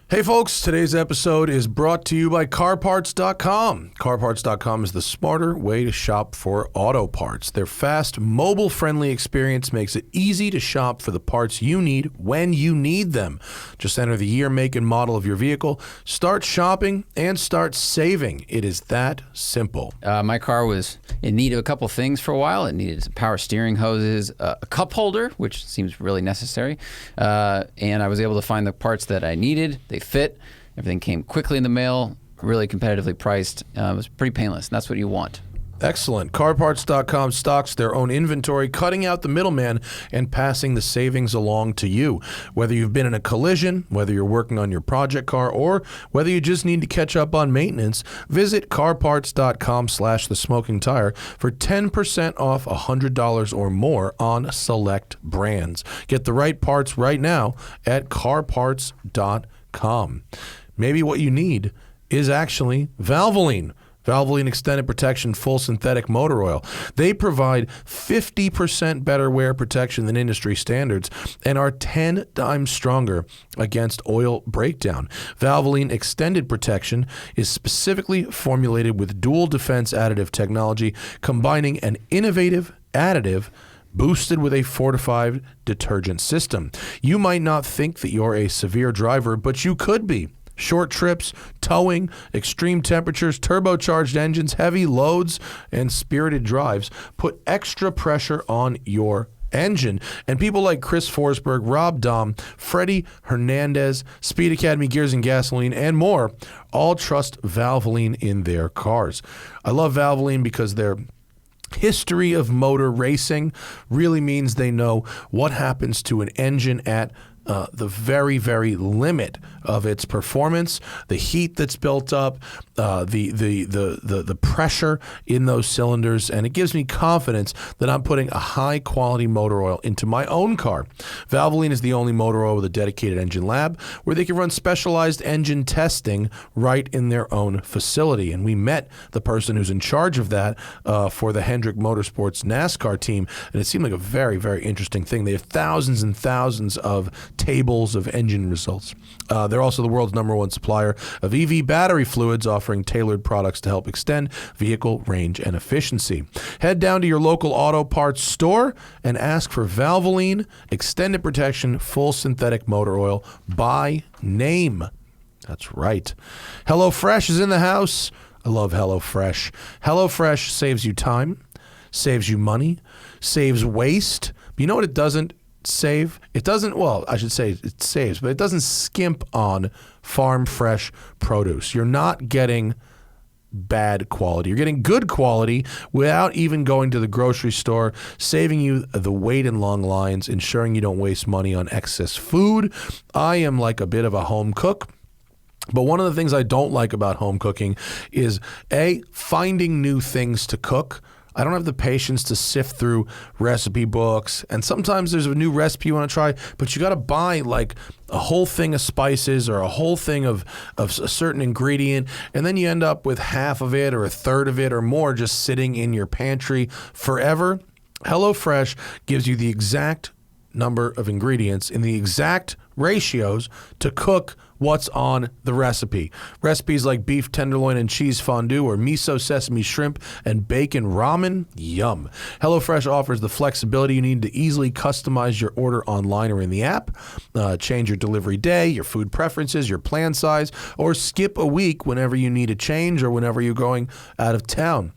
Hey folks, today's episode is brought to you by CarParts.com. CarParts.com is the smarter way to shop for auto parts. Their fast, mobile-friendly experience makes it easy to shop for the parts you need when you need them. Just enter the year, make, and model of your vehicle, start shopping, and start saving. It is that simple. My car was in need of a couple things for a while. It needed some power steering hoses, a cup holder, which seems really necessary, and I was able to find the parts that I needed. They fit. Everything came quickly in the mail, really competitively priced. It was pretty painless, and that's what you want. Excellent. CarParts.com stocks their own inventory, cutting out the middleman and passing the savings along to you. Whether you've been in a collision, whether you're working on your project car, or whether you just need to catch up on maintenance, visit CarParts.com/thesmokingtire for 10% off $100 or more on select brands. Get the right parts right now at CarParts.com. Maybe what you need is actually Valvoline. Valvoline Extended Protection Full Synthetic Motor Oil. They provide 50% better wear protection than industry standards and are 10 times stronger against oil breakdown. Valvoline Extended Protection is specifically formulated with dual defense additive technology, combining an innovative additive boosted with a fortified detergent system. You might not think that you're a severe driver, but you could be. Short trips, towing, extreme temperatures, turbocharged engines, heavy loads, and spirited drives put extra pressure on your engine. And people like Chris Forsberg, Rob Dahm, Freddie Hernandez, Speed Academy Gears and Gasoline, and more all trust Valvoline in their cars. I love Valvoline because their history of motor racing really means they know what happens to an engine at the very, very limit of its performance, the heat that's built up, the pressure in those cylinders, and it gives me confidence that I'm putting a high-quality motor oil into my own car. Valvoline is the only motor oil with a dedicated engine lab where they can run specialized engine testing right in their own facility, and we met the person who's in charge of that for the Hendrick Motorsports NASCAR team, and it seemed like a very, very interesting thing. They have thousands and thousands of tables of engine results. They're also the world's #1 supplier of EV battery fluids, offering tailored products to help extend vehicle range and efficiency. Head down to your local auto parts store and ask for Valvoline Extended Protection Full Synthetic Motor Oil by name. That's right. HelloFresh is in the house. I love HelloFresh. HelloFresh saves you time, saves you money, saves waste. But you know what it doesn't save? It doesn't, well, I should say it saves, but it doesn't skimp on farm fresh produce. You're not getting bad quality. You're getting good quality without even going to the grocery store, saving you the wait in long lines, ensuring you don't waste money on excess food. I am like a bit of a home cook. But one of the things I don't like about home cooking is, A, finding new things to cook. I don't have the patience to sift through recipe books, and sometimes there's a new recipe you want to try, but you got to buy like a whole thing of spices or a whole thing of a certain ingredient, and then you end up with half of it or a third of it or more just sitting in your pantry forever. HelloFresh gives you the exact number of ingredients in the exact ratios to cook what's on the recipe. Recipes like beef tenderloin and cheese fondue or miso sesame shrimp and bacon ramen, yum. HelloFresh offers the flexibility you need to easily customize your order online or in the app, change your delivery day, your food preferences, your plan size, or skip a week whenever you need a change or whenever you're going out of town.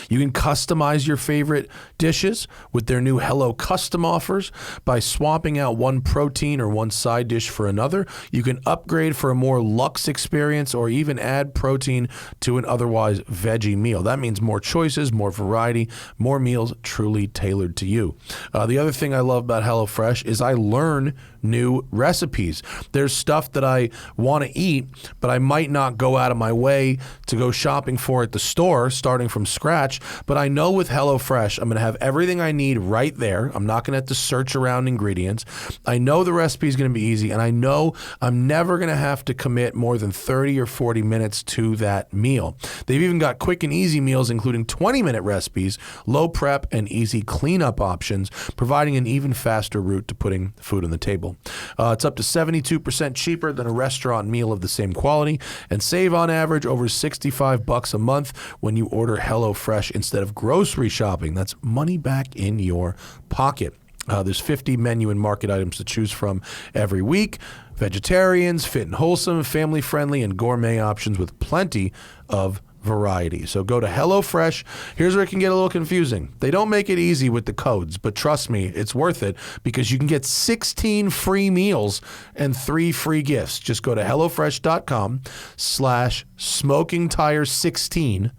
You can customize your favorite dishes with their new Hello Custom offers by swapping out one protein or one side dish for another. You can upgrade for a more luxe experience or even add protein to an otherwise veggie meal. That means more choices, more variety, more meals truly tailored to you. The other thing I love about HelloFresh is I learn new recipes. There's stuff that I want to eat, but I might not go out of my way to go shopping for at the store, starting from scratch. scratch, but I know with HelloFresh, I'm going to have everything I need right there. I'm not going to have to search around ingredients. I know the recipe is going to be easy, and I know I'm never going to have to commit more than 30 or 40 minutes to that meal. They've even got quick and easy meals, including 20-minute recipes, low prep, and easy cleanup options, providing an even faster route to putting food on the table. It's up to 72% cheaper than a restaurant meal of the same quality, and save on average over $65 a month when you order HelloFresh instead of grocery shopping. That's money back in your pocket. There's 50 menu and market items to choose from every week. Vegetarians, fit and wholesome, family-friendly, and gourmet options with plenty of variety. So go to HelloFresh. Here's where it can get a little confusing. They don't make it easy with the codes, but trust me, it's worth it because you can get 16 free meals and 3 free gifts. Just go to HelloFresh.com/SmokingTire16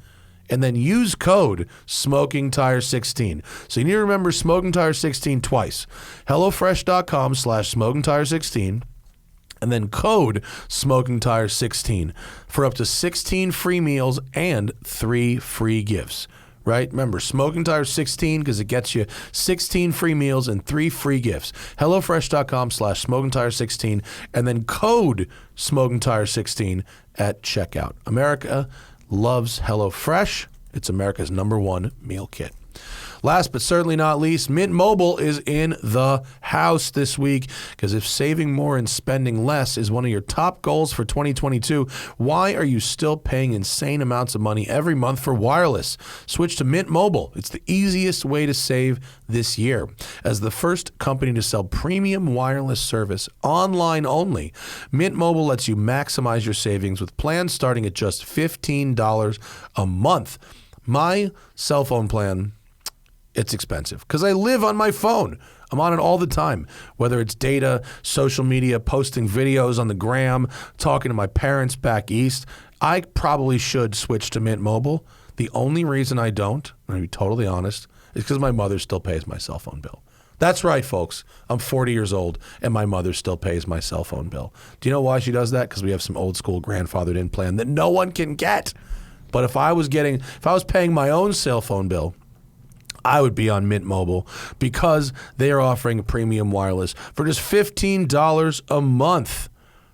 and then use code SmokingTire16. So you need to remember SmokingTire16 twice. HelloFresh.com/SmokingTire16 and then code SmokingTire16 for up to 16 free meals and 3 free gifts. Right? Remember, Smoking Tire 16 because it gets you 16 free meals and 3 free gifts. HelloFresh.com/Smoking Tire 16 and then code Smoking Tire 16 at checkout. America loves HelloFresh. It's America's #1 meal kit. Last but certainly not least, Mint Mobile is in the house this week because if saving more and spending less is one of your top goals for 2022, why are you still paying insane amounts of money every month for wireless? Switch to Mint Mobile. It's the easiest way to save this year. As the first company to sell premium wireless service online only, Mint Mobile lets you maximize your savings with plans starting at just $15 a month. My cell phone plan, it's expensive because I live on my phone. I'm on it all the time, whether it's data, social media, posting videos on the gram, talking to my parents back east. I probably should switch to Mint Mobile. The only reason I don't, I'm going to be totally honest, is because my mother still pays my cell phone bill. That's right, folks. I'm 40 years old, and my mother still pays my cell phone bill. Do you know why she does that? Because we have some old school grandfathered in plan that no one can get. But if I was paying my own cell phone bill, I would be on Mint Mobile because they are offering premium wireless for just $15 a month.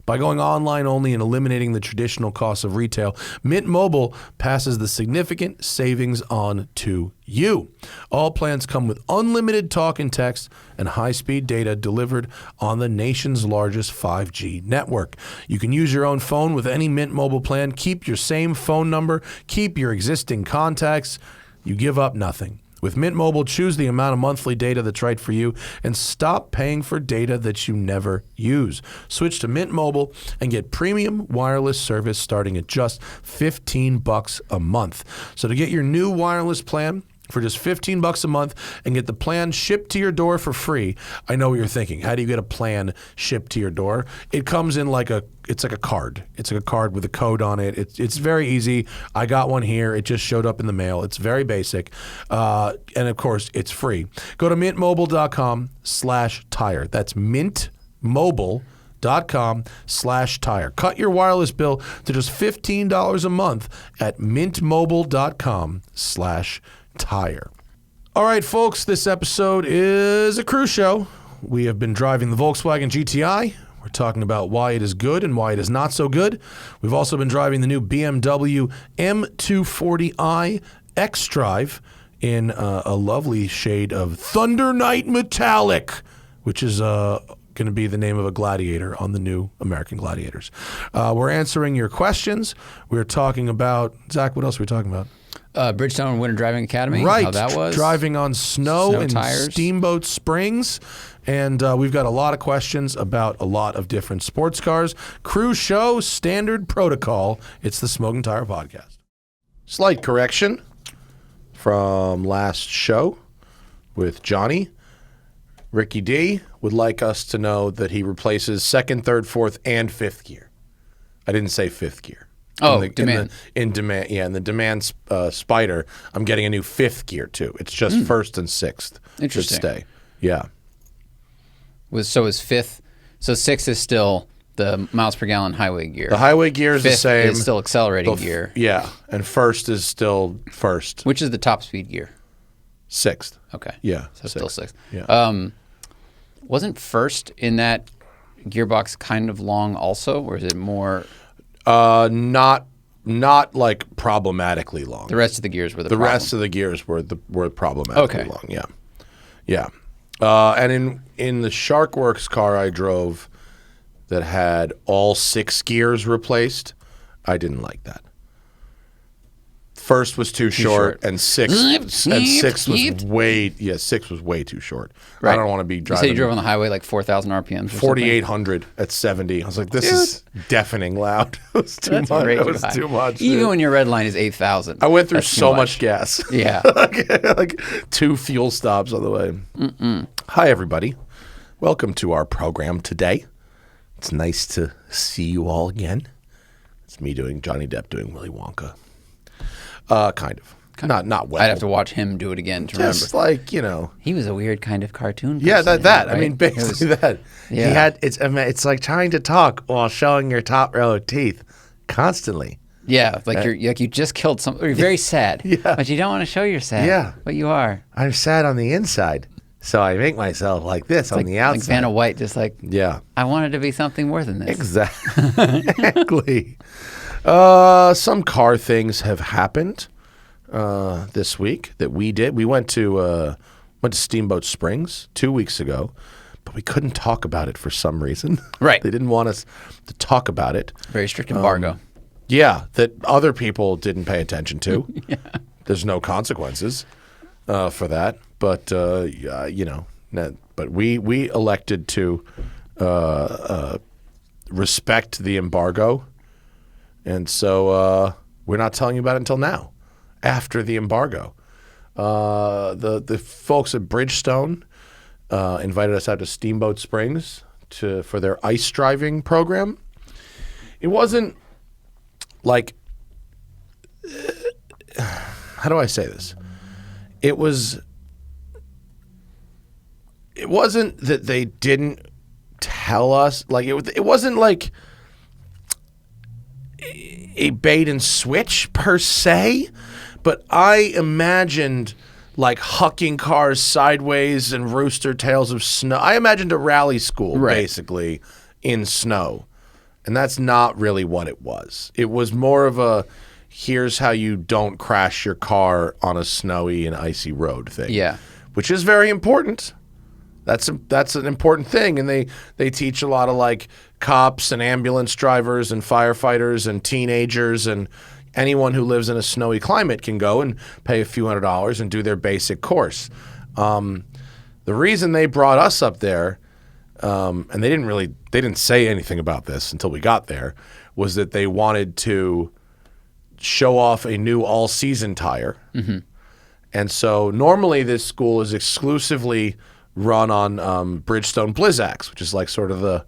By going online only and eliminating the traditional costs of retail, Mint Mobile passes the significant savings on to you. All plans come with unlimited talk and text and high-speed data delivered on the nation's largest 5G network. You can use your own phone with any Mint Mobile plan, keep your same phone number, keep your existing contacts. You give up nothing. With Mint Mobile, choose the amount of monthly data that's right for you and stop paying for data that you never use. Switch to Mint Mobile and get premium wireless service starting at just $15 a month. So to get your new wireless plan for just $15 a month and get the plan shipped to your door for free, I know what you're thinking. How do you get a plan shipped to your door? It comes in it's like a card. It's like a card with a code on it. It's very easy. I got one here. It just showed up in the mail. It's very basic. And of course, it's free. Go to mintmobile.com/tire. That's mintmobile.com/tire. Cut your wireless bill to just $15 a month at mintmobile.com/tire. All right, folks, this episode is a cruise show. We have been driving the Volkswagen GTI. We're talking about why it is good and why it is not so good. We've also been driving the new BMW M240i X-drive in a lovely shade of Thunder Night Metallic, which is going to be the name of a gladiator on the new American Gladiators. We're answering your questions. We're talking about, Zach, what else are we talking about? Bridgestone Winter Driving Academy. Right. How that was. Driving on snow and tires. Steamboat Springs. And we've got a lot of questions about a lot of different sports cars. Cruise show, standard protocol. It's the Smoking Tire Podcast. Slight correction from last show with Johnny. Ricky D would like us to know that he replaces second, third, fourth, and fifth gear. I didn't say fifth gear. Demand. In the Demand Spider, I'm getting a new fifth gear too. It's just first and sixth. Interesting. Should stay. Yeah. So is fifth? So sixth is still The miles per gallon highway gear. The highway gear is the Fifth same. is still accelerating gear. Yeah, and first is still first. Which is the top speed gear? Sixth. Okay. Yeah. So still sixth. Yeah. Wasn't first in that gearbox kind of long also, or is it more? Not like problematically long. The rest of the gears were the problem. rest of the gears were problematically long. Yeah. Yeah. And in the Sharkworks car I drove that had all 6 gears replaced, I didn't like that. First was too short, and six was way too short. Right. I don't want to be You driving. said you drove on the highway like 4,000 RPMs. 4,800 at 70. I was like, this is deafening loud. It was too much. It was too much. Even when your red line is 8,000. I went through so much gas. Yeah. like 2 fuel stops on the way. Hi, everybody. Welcome to our program today. It's nice to see you all again. It's me doing Johnny Depp doing Willy Wonka. Kind of. Not well. I'd have to watch him do it again to Just remember. like, you know. He was a weird kind of cartoon person. Yeah, that. Right? I mean, basically that. Yeah. He had it's like trying to talk while showing your top row of teeth constantly. Yeah, like you just killed someone. You're very sad. Yeah. But you don't want to show you're sad. Yeah. But you are. I'm sad on the inside, so I make myself like this on the outside. Like Vanna White, just like, Yeah. I wanted to be something more than this. Exactly. Some car things have happened this week that we did. We went to Steamboat Springs 2 weeks ago, but we couldn't talk about it for some reason. Right. They didn't want us to talk about it. Very strict embargo. Yeah, that other people didn't pay attention to. Yeah. There's no consequences for that, but but we elected to respect the embargo, and so we're not telling you about it until now, after the embargo. The folks at Bridgestone invited us out to Steamboat Springs for their ice driving program. It wasn't like, how do I say this? It wasn't that they didn't tell us, like it wasn't like a bait and switch per se, but I imagined like hucking cars sideways and rooster tails of snow. I imagined a rally school basically in snow. And that's not really what it was. It was more of a, here's how you don't crash your car on a snowy and icy road thing. Yeah. Which is very important. That's an important thing. And they teach a lot of like cops and ambulance drivers and firefighters and teenagers, and anyone who lives in a snowy climate can go and pay a few $100s and do their basic course. The reason they brought us up there, and they didn't say anything about this until we got there, was that they wanted to show off a new all-season tire. Mm-hmm. And so normally this school is exclusively run on Bridgestone Blizzaks, which is like sort of the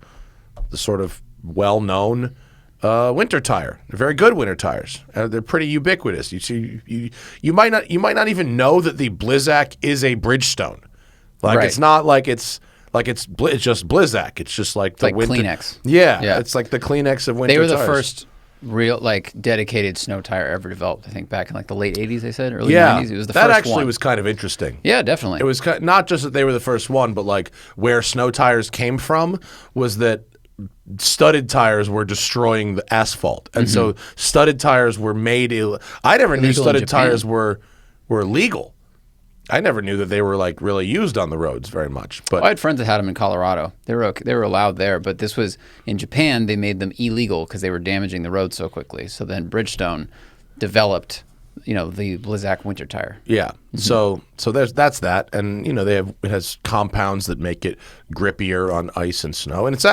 sort of well-known winter tire. They're very good winter tires. They're pretty ubiquitous. You might not even know that the Blizzak is a Bridgestone. Like it's not like it's just Blizzak. It's just like the winter Kleenex. Yeah, it's like the Kleenex of winter They were the tires. first real like dedicated snow tire ever developed. I think back in like the late 80s. They said early 90s. It was the that first actually one. was kind of interesting. Yeah, definitely. It was not just that they were the first one, but like where snow tires came from was that studded tires were destroying the asphalt, and so studded tires were made. I never knew studded tires were legal. I never knew that they were like really used on the roads very much. But I had friends that had them in Colorado. They were allowed there, but this was in Japan. They made them illegal because they were damaging the road so quickly. So then Bridgestone developed, the Blizzak winter tire. Yeah. So that's that, and it has compounds that make it grippier on ice and snow, and it's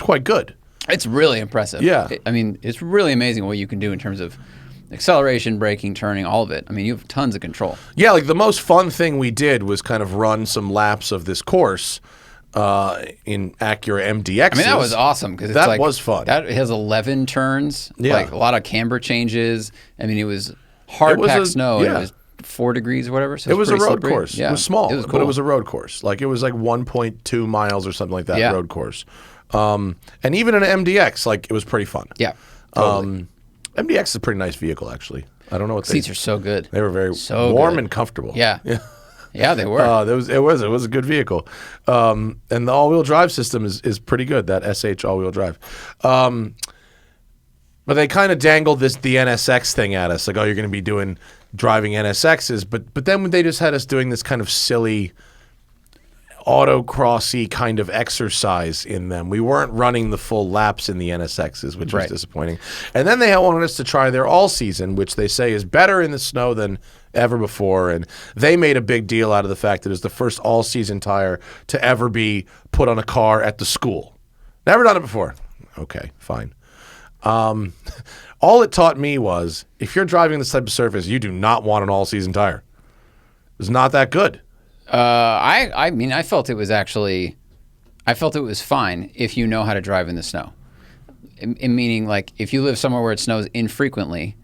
quite good. It's really impressive. Yeah. It's really amazing what you can do in terms of acceleration, braking, turning, all of it. I mean, you have tons of control. Yeah, like the most fun thing we did was kind of run some laps of this course in Acura MDXs. I mean, that was awesome because that was fun. That has 11 turns, like a lot of camber changes. I mean, it was hard-packed snow. Yeah. And it was 4 degrees or whatever. So it was a road slippery. course. Yeah. It was small, it was cool. but it was a road course. Like it was like 1.2 miles or something like that road course. And even an MDX, like, it was pretty fun. Yeah. Totally. MDX is a pretty nice vehicle, actually. I don't know what Seats are so good. They were very so warm good. and comfortable. Yeah. Yeah, they were. It was a good vehicle. And the all-wheel drive system is pretty good, that SH all-wheel drive. But they kind of dangled the NSX thing at us, like, oh, you're going to be driving NSXs. But then they just had us doing this kind of silly autocrossy kind of exercise in them. We weren't running the full laps in the NSXs, which was disappointing. And then they wanted us to try their all-season, which they say is better in the snow than ever before. And they made a big deal out of the fact that it was the first all-season tire to ever be put on a car at the school. Never done it before. Okay, fine. All it taught me was, if you're driving this type of surface, you do not want an all-season tire. It's not that good. I mean, I felt it was fine if you know how to drive in the snow. Meaning, like, if you live somewhere where it snows infrequently,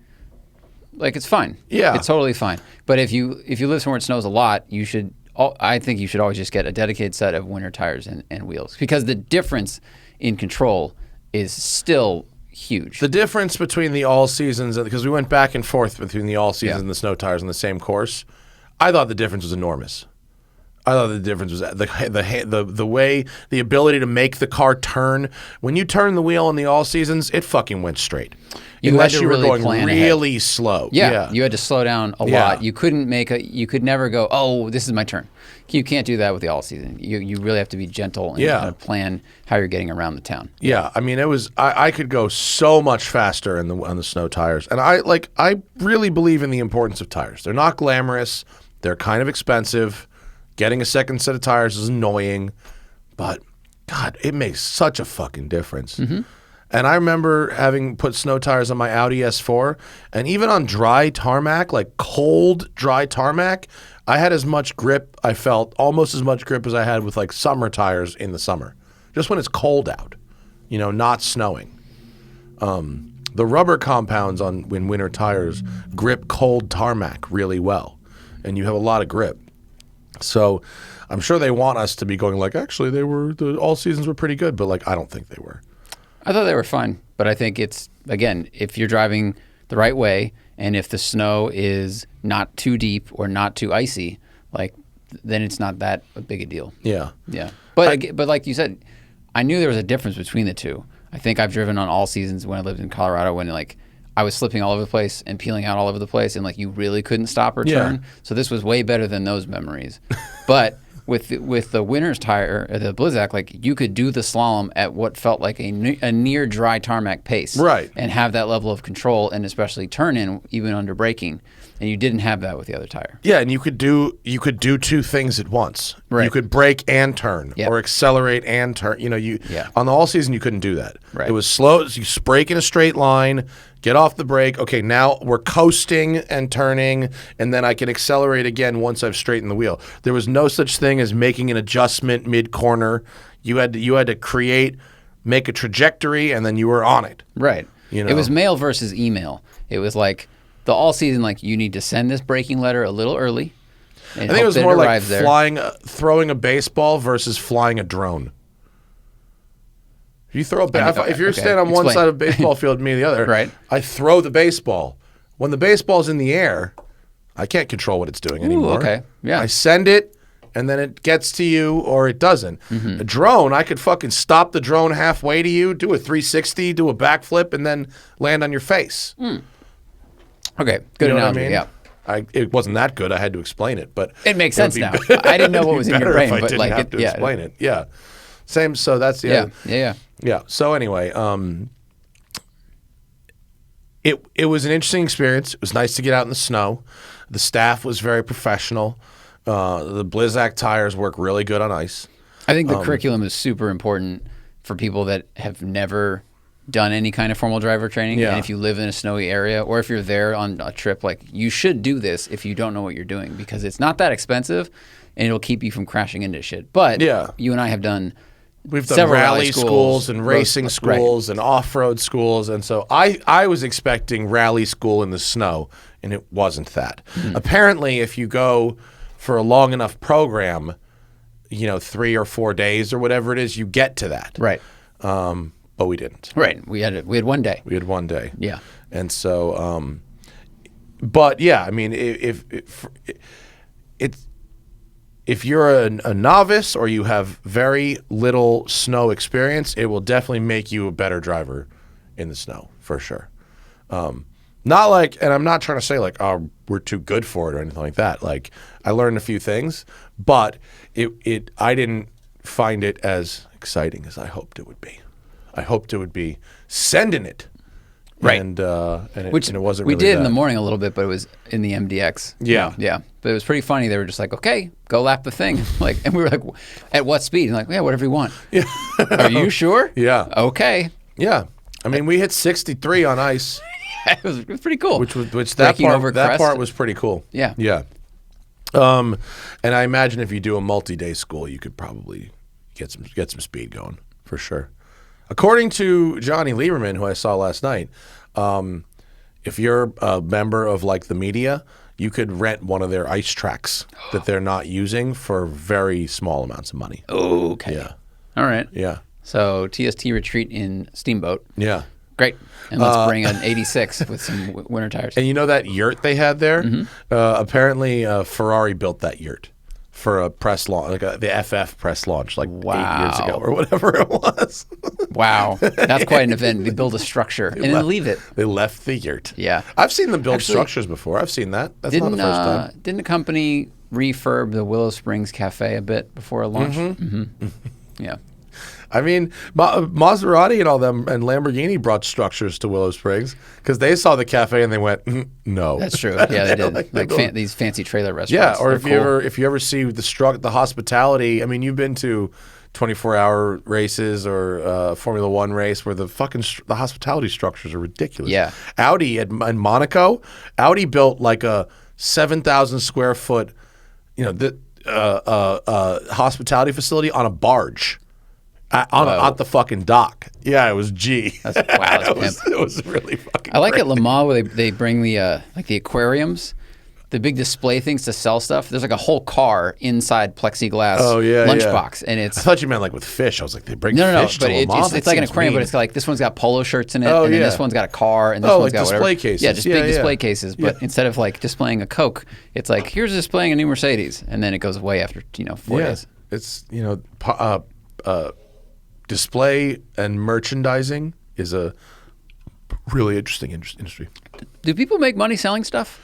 like, it's fine. Yeah. It's totally fine. But if you live somewhere it snows a lot, I think you should always just get a dedicated set of winter tires and wheels, because the difference in control is still huge. The difference between the all seasons, because we went back and forth between the all seasons and the snow tires on the same course, I thought the difference was enormous. I thought the difference was the way, the ability to make the car turn. When you turn the wheel in the all seasons, it fucking went straight. Unless you were going really slow. Yeah, you had to slow down a lot. You couldn't you could never go, oh, this is my turn. You can't do that with the all season. You really have to be gentle and kind of plan how you're getting around the town. Yeah, I mean, it was, I could go so much faster on the snow tires. And I really believe in the importance of tires. They're not glamorous. They're kind of expensive. Getting a second set of tires is annoying, but God, it makes such a fucking difference. Mm-hmm. And I remember having put snow tires on my Audi S4, and even on dry tarmac, like cold dry tarmac, I had as much grip, I felt almost as much grip as I had with like summer tires in the summer, just when it's cold out, not snowing. The rubber compounds in winter tires grip cold tarmac really well, and you have a lot of grip. So I'm sure they want us to be going like, actually, the all seasons were pretty good, but like, I don't think they were. I thought they were fine, but I think it's, again, if you're driving the right way and if the snow is not too deep or not too icy, like, then it's not that big a deal. Yeah. Yeah. But like you said, I knew there was a difference between the two. I think I've driven on all seasons when I lived in Colorado when like I was slipping all over the place and peeling out all over the place, and like you really couldn't stop or turn. So this was way better than those memories. But with the winter's tire, the Blizzak, like you could do the slalom at what felt like a near dry tarmac pace, right? And have that level of control, and especially turn in even under braking. And you didn't have that with the other tire. Yeah, and you could do two things at once. Right. You could brake and turn, or accelerate and turn. On the all season you couldn't do that. Right. It was slow. You brake in a straight line, get off the brake. Okay, now we're coasting and turning, and then I can accelerate again once I've straightened the wheel. There was no such thing as making an adjustment mid corner. You had to make a trajectory, and then you were on it. Right. It was mail versus email. It was like the all season, like you need to send this braking letter a little early. I think it was more like throwing a baseball versus flying a drone. If you throw if you're standing on one side of a baseball field and me the other, right. I throw the baseball. When the baseball's in the air, I can't control what it's doing anymore. Okay. Yeah. I send it, and then it gets to you or it doesn't. Mm-hmm. A drone, I could fucking stop the drone halfway to you, do a 360, do a backflip, and then land on your face. Mm. Okay, good analogy. What I mean? It wasn't that good. I had to explain it, but it makes sense now. I didn't know what was in your brain, but like have to explain it. Yeah, same. So that's yeah. So anyway, it was an interesting experience. It was nice to get out in the snow. The staff was very professional. The Blizzak tires work really good on ice. I think the curriculum is super important for people that have never done any kind of formal driver training. Yeah. And if you live in a snowy area or if you're there on a trip, like you should do this if you don't know what you're doing, because it's not that expensive and it'll keep you from crashing into shit. But you and I have done We've done rally schools and racing schools and off-road schools. And so I was expecting rally school in the snow, and it wasn't that. Mm-hmm. Apparently, if you go for a long enough program, 3 or 4 days or whatever it is, you get to that. Right. but we didn't. Right. We had one day. We had one day. Yeah. And so, but yeah, I mean, if you're a novice or you have very little snow experience, it will definitely make you a better driver in the snow for sure. Not like, and I'm not trying to say like, oh, we're too good for it or anything like that. Like, I learned a few things, but I didn't find it as exciting as I hoped it would be. I hoped it would be sending it. Right. And it wasn't we really did that. in the morning a little bit, but it was in the MDX. Yeah. Yeah. But it was pretty funny. They were just like, okay, go lap the thing. Like, and we were like, at what speed? And like, yeah, whatever you want. Yeah. Are you sure? Yeah. Okay. Yeah. I mean, we hit 63 on ice. It was pretty cool. Which that crest. part was pretty cool. Yeah. Yeah. And I imagine if you do a multi-day school, you could probably get some speed going for sure. According to Johnny Lieberman, who I saw last night, if you're a member of like the media, you could rent one of their ice tracks that they're not using for very small amounts of money. Oh, okay. Yeah. All right. Yeah. So TST retreat in Steamboat. Yeah. Great. And let's bring an 86 with some winter tires. And you know that yurt they had there? Apparently, Ferrari built that yurt for a press launch, like the FF press launch, like 8 years ago or whatever it was. Wow. That's quite an event. They build a structure and then leave it. They left the yurt. Yeah. I've seen them build structures before. I've seen that. That's not the first time. Didn't the company refurb the Willow Springs Cafe a bit before a launch? Yeah. I mean, Maserati and all them and Lamborghini brought structures to Willow Springs because they saw the cafe and they went, no. That's true. Yeah, they did. like these fancy trailer restaurants. Yeah, or if you ever see the hospitality. I mean, you've been to 24-hour races or Formula One race where the hospitality structures are ridiculous. Yeah. Audi in Monaco, Audi built like a 7,000 square foot, hospitality facility on a barge. On the fucking dock. Yeah, it was G. Wow, that's it was really fucking I like great. at Le Mans where they bring the like the aquariums, the big display things to sell stuff. There's like a whole car inside plexiglass lunchbox, and it's. I thought you meant like with fish. I was like, they bring no, fish to but Le Mans? it's like an aquarium, but it's like this one's got polo shirts in it, Oh, and then yeah. this one's got a car, and this one's like got display whatever. cases. Yeah, just Yeah, big yeah. display cases. But instead of like displaying a Coke, it's like here's displaying a new Mercedes, and then it goes away after 4 days. It's display and merchandising is a really interesting industry. Do people make money selling stuff?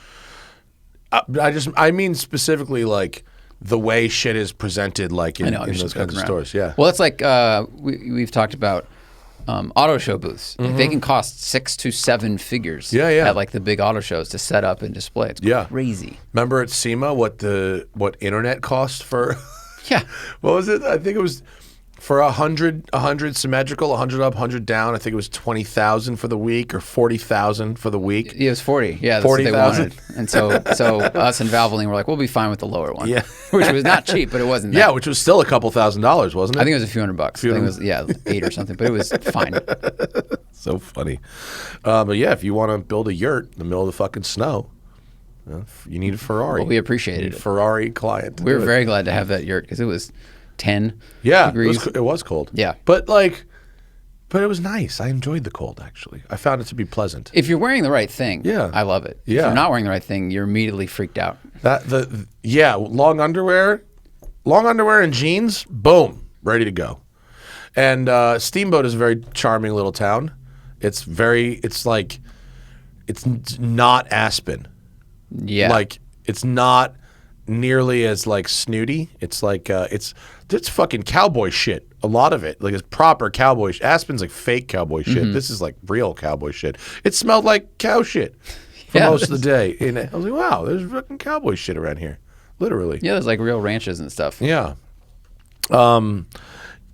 I mean specifically like the way shit is presented, like in those kinds of stores. Yeah. Well, it's like we've talked about auto show booths. Like they can cost 6 to 7 figures. Yeah, yeah. At like the big auto shows to set up and display. It's crazy. Remember at SEMA what internet cost for? Yeah. What was it? I think it was for 100 symmetrical, 100 up, 100 down. I think it was 20,000 for the week or 40,000 for the week. It was 40. Yeah, that's 40,000. what they wanted. And so us and Valvoline were like, we'll be fine with the lower one. Yeah. Which was not cheap, but it wasn't that. Yeah, which was still a couple $1,000s, wasn't it? I think it was a few $100. I think it was 8 or something, but it was fine. So funny. But yeah, if you want to build a yurt in the middle of the fucking snow, you need a Ferrari. Well, we appreciated it. Ferrari client. We were very glad to have that yurt because it was 10 Yeah, degrees. it was cold. Yeah. But it was nice. I enjoyed the cold, actually. I found it to be pleasant. If you're wearing the right thing, Yeah. I love it. If Yeah. you're not wearing the right thing, you're immediately freaked out. Long underwear and jeans, boom, ready to go. And Steamboat is a very charming little town. It's not Aspen. Yeah. Like, it's not nearly as snooty. It's like it's fucking cowboy shit. A lot of it, like, it's proper cowboy. Aspen's like fake cowboy shit. This is like real cowboy shit. It smelled like cow shit for most of the day. And I was like, wow, there's fucking cowboy shit around here, literally. Yeah, there's like real ranches and stuff. Yeah. Even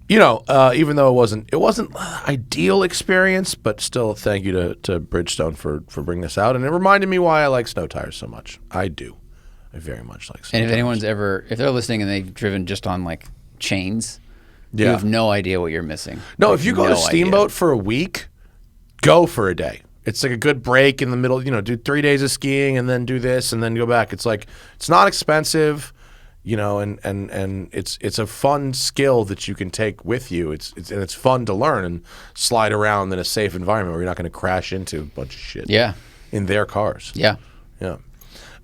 though it wasn't ideal experience, but still, thank you to Bridgestone for bringing this out, and it reminded me why I like snow tires so much. I do. I very much like snow And if tires. anyone's if they're listening and they've driven just on like chains, you Yeah. have no idea what you're missing. No, Like, if you go to Steamboat for a week, go for a day. It's like a good break in the middle. Do 3 days of skiing and then do this and then go back. It's like it's not expensive. you know, and it's a fun skill that you can take with you. It's fun to learn and slide around in a safe environment where you're not going to crash into a bunch of shit. Yeah. In their cars. Yeah. Yeah.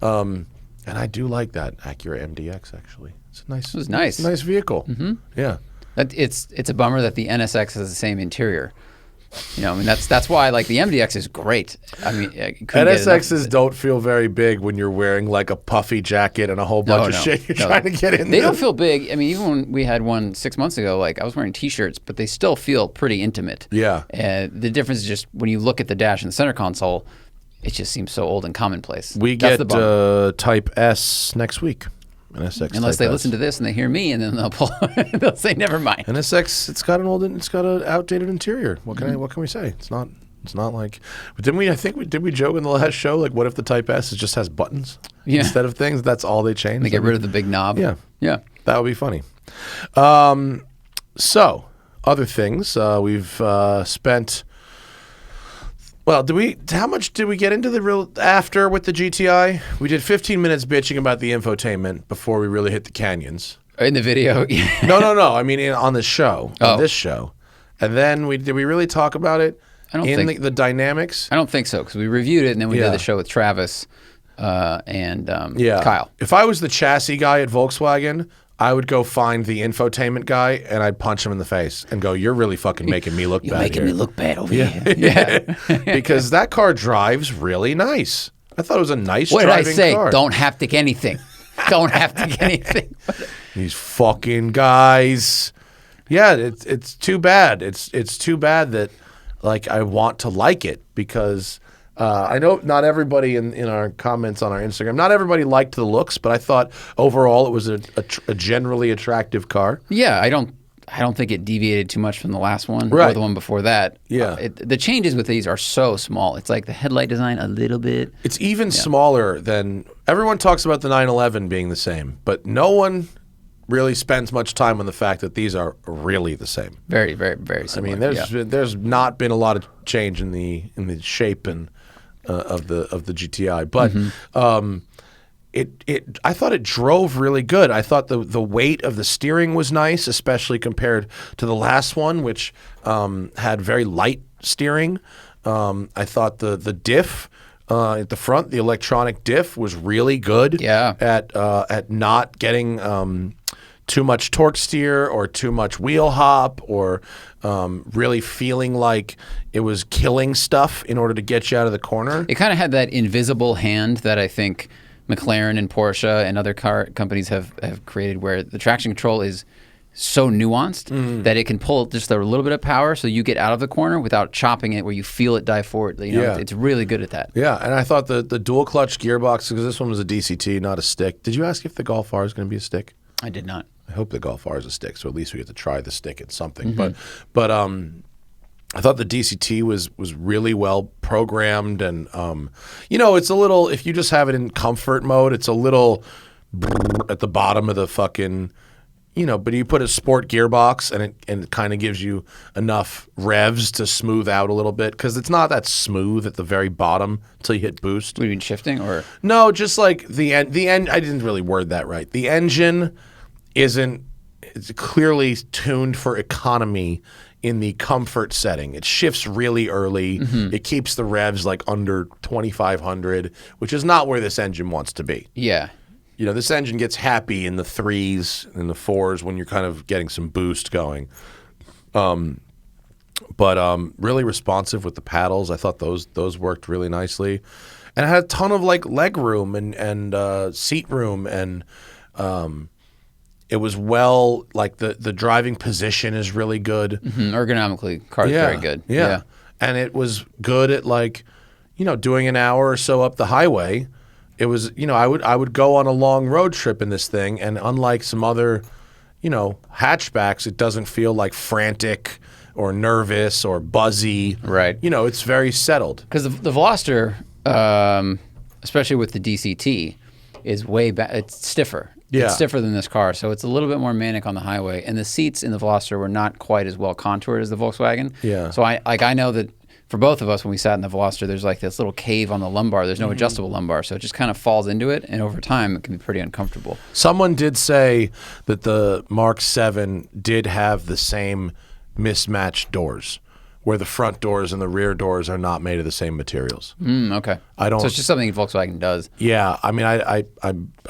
And I do like that Acura MDX actually. It's a nice. It was nice. It's a nice vehicle. Mm-hmm. Yeah. It's a bummer that the NSX has the same interior. You know, I mean that's why like the MDX is great. I mean, NSXs don't feel very big when you're wearing like a puffy jacket and a whole bunch of shit you're trying to get in. They don't feel big. I mean, even when we had one 6 months ago, like I was wearing T-shirts, but they still feel pretty intimate. Yeah. The difference is just when you look at the dash and the center console, it just seems so old and commonplace. We get Type S next week. NSX Unless they Type listen S. to this and they hear me, and then they'll say, "Never mind." NSX, it's got an outdated interior. What can we say? It's not like. But did we joke in the last show? Like, what if the Type S just has buttons instead of things? That's all they change. They get rid of the big knob. Yeah, yeah, that would be funny. So other things we've spent. Well, how much did we get into the real after with the GTI? We did 15 minutes bitching about the infotainment before we really hit the canyons. In the video? No. I mean, on the show, on this show. And then did we really talk about it? I don't think the dynamics. I don't think so, because we reviewed it and then we did the show with Travis and Kyle. If I was the chassis guy at Volkswagen, I would go find the infotainment guy and I'd punch him in the face and go, "You're really fucking making me look bad here. You're making me look bad over here." Yeah. Because that car drives really nice. I thought it was a nice what driving did I say? car. Don't haptic anything. Don't haptic anything. These fucking guys. Yeah, it's too bad. It's too bad that like I want to like it because I know not everybody in our comments on our Instagram, not everybody liked the looks, but I thought overall it was a generally attractive car. Yeah, I don't think it deviated too much from the last one or the one before that. Yeah. The changes with these are so small. It's like the headlight design a little bit. It's even smaller than everyone talks about the 911 being the same, but no one really spends much time on the fact that these are really the same. Very, very, very similar. I mean, there's not been a lot of change in the shape and of the GTI, but I thought it drove really good. I thought the weight of the steering was nice, especially compared to the last one, which had very light steering. I thought the diff at the front, the electronic diff, was really good. Yeah. At not getting too much torque steer or too much wheel hop or really feeling like it was killing stuff in order to get you out of the corner. It kind of had that invisible hand that I think McLaren and Porsche and other car companies have created, where the traction control is so nuanced that it can pull just a little bit of power so you get out of the corner without chopping it, where you feel it dive forward. You know, it's really good at that. Yeah, and I thought the dual clutch gearbox, because this one was a DCT, not a stick. Did you ask if the Golf R is going to be a stick? I did not. I hope the Golf R is a stick, so at least we get to try the stick in something. But I thought the DCT was really well programmed, and it's a little, if you just have it in comfort mode, it's a little at the bottom of the fucking, but you put a sport gearbox and it kind of gives you enough revs to smooth out a little bit, because it's not that smooth at the very bottom until you hit boost. What do you mean, shifting or? No, just like the end. I didn't really word that right. The engine it's clearly tuned for economy in the comfort setting. It shifts really early. It keeps the revs like under 2,500, which is not where this engine wants to be. Yeah. This engine gets happy in the 3s and the 4s when you're kind of getting some boost going. But really responsive with the paddles. I thought those worked really nicely. And it had a ton of like leg room and seat room, and it was well, like the driving position is really good. Ergonomically, car's very good. Yeah. And it was good at like, doing an hour or so up the highway. It was, I would go on a long road trip in this thing, and unlike some other, hatchbacks, it doesn't feel like frantic or nervous or buzzy. Right. It's very settled. Because the Veloster, especially with the DCT, is way back. It's stiffer. Yeah. It's stiffer than this car, so it's a little bit more manic on the highway. And the seats in the Veloster were not quite as well contoured as the Volkswagen. Yeah. So I know that for both of us, when we sat in the Veloster, there's like this little cave on the lumbar. There's no adjustable lumbar, so it just kind of falls into it, and over time, it can be pretty uncomfortable. Someone did say that the Mark 7 did have the same mismatched doors, where the front doors and the rear doors are not made of the same materials. Okay. I don't. So it's just something Volkswagen does. Yeah, I mean, I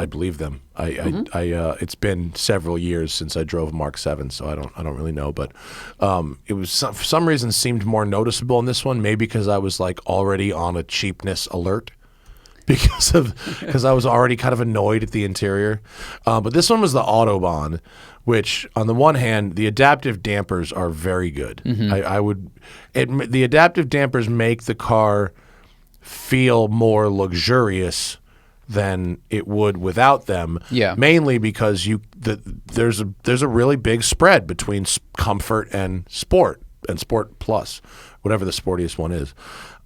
believe them. It's been several years since I drove a Mark 7, so I don't really know. But it was for some reason seemed more noticeable in this one. Maybe because I was like already on a cheapness alert, because I was already kind of annoyed at the interior. But this one was the Autobahn, which on the one hand, the adaptive dampers are very good. The adaptive dampers make the car feel more luxurious than it would without them. Yeah. Mainly because there's a really big spread between comfort and sport plus, whatever the sportiest one is.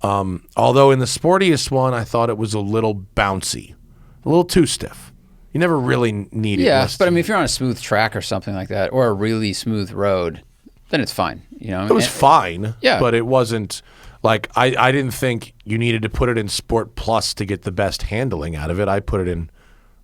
Although in the sportiest one, I thought it was a little bouncy, a little too stiff. You never really need it. Yeah, but I mean, if you're on a smooth track or something like that, or a really smooth road, then it's fine. You know, it was fine. Yeah, but it wasn't like I didn't think you needed to put it in Sport Plus to get the best handling out of it. I put it in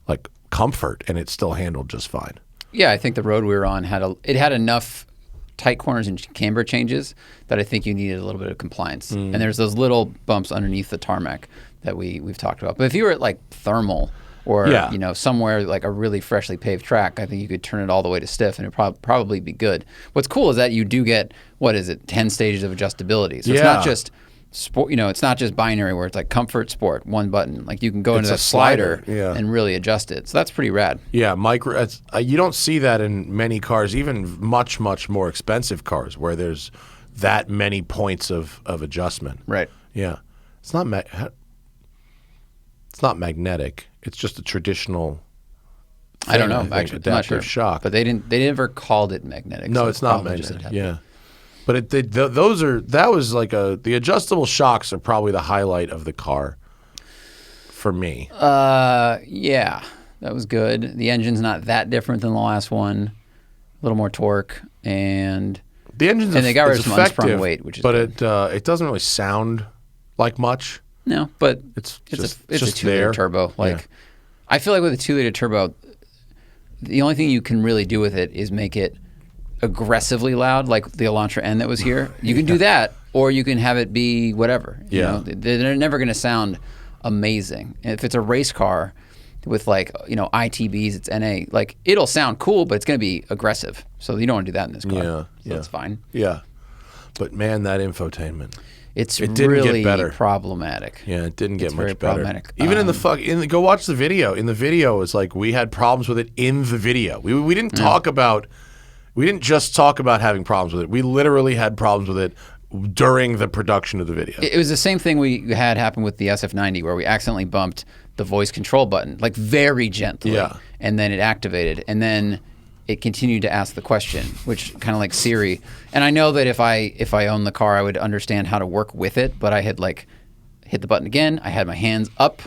like comfort, and it still handled just fine. Yeah, I think the road we were on had enough tight corners and camber changes that I think you needed a little bit of compliance. And there's those little bumps underneath the tarmac that we've talked about. But if you were at like thermal or somewhere like a really freshly paved track, I think you could turn it all the way to stiff and it'd probably be good. What's cool is that you do get 10 stages of adjustability. So it's not just sport, it's not just binary where it's like comfort, sport, one button. Like you can go into that slider and really adjust it. So that's pretty rad. Yeah, you don't see that in many cars, even much, much more expensive cars where there's that many points of adjustment. Right. Yeah. It's not magnetic. It's just a traditional thing, I don't know. Actually, I'm not sure. shock. But they never called it magnetic. No, so it's not magnetic. Yeah. But that was like the adjustable shocks are probably the highlight of the car for me. Yeah, that was good. The engine's not that different than the last one. A little more torque and the engine's they got rid of some effective, unsprung weight, which is but good. it doesn't really sound like much. No, but it's a just 2-liter there. turbo. I feel like with a 2-liter turbo, the only thing you can really do with it is make it aggressively loud, like the Elantra N that was here. You can do that, or you can have it be whatever. You know? They're never going to sound amazing. And if it's a race car with ITBs, it's NA. Like it'll sound cool, but it's going to be aggressive. So you don't want to do that in this car. So that's fine. Yeah, but man, that infotainment. It didn't really get better. Problematic. Yeah, it didn't get much better. Problematic. Even go watch the video. In the video, it's like we had problems with it in the video. We didn't talk about. We didn't just talk about having problems with it. We literally had problems with it during the production of the video. It was the same thing we had happen with the SF90 where we accidentally bumped the voice control button, like very gently. Yeah. And then it activated. And then it continued to ask the question, which kind of like Siri. And I know that if I owned the car, I would understand how to work with it. But I had hit the button again. I had my hands up,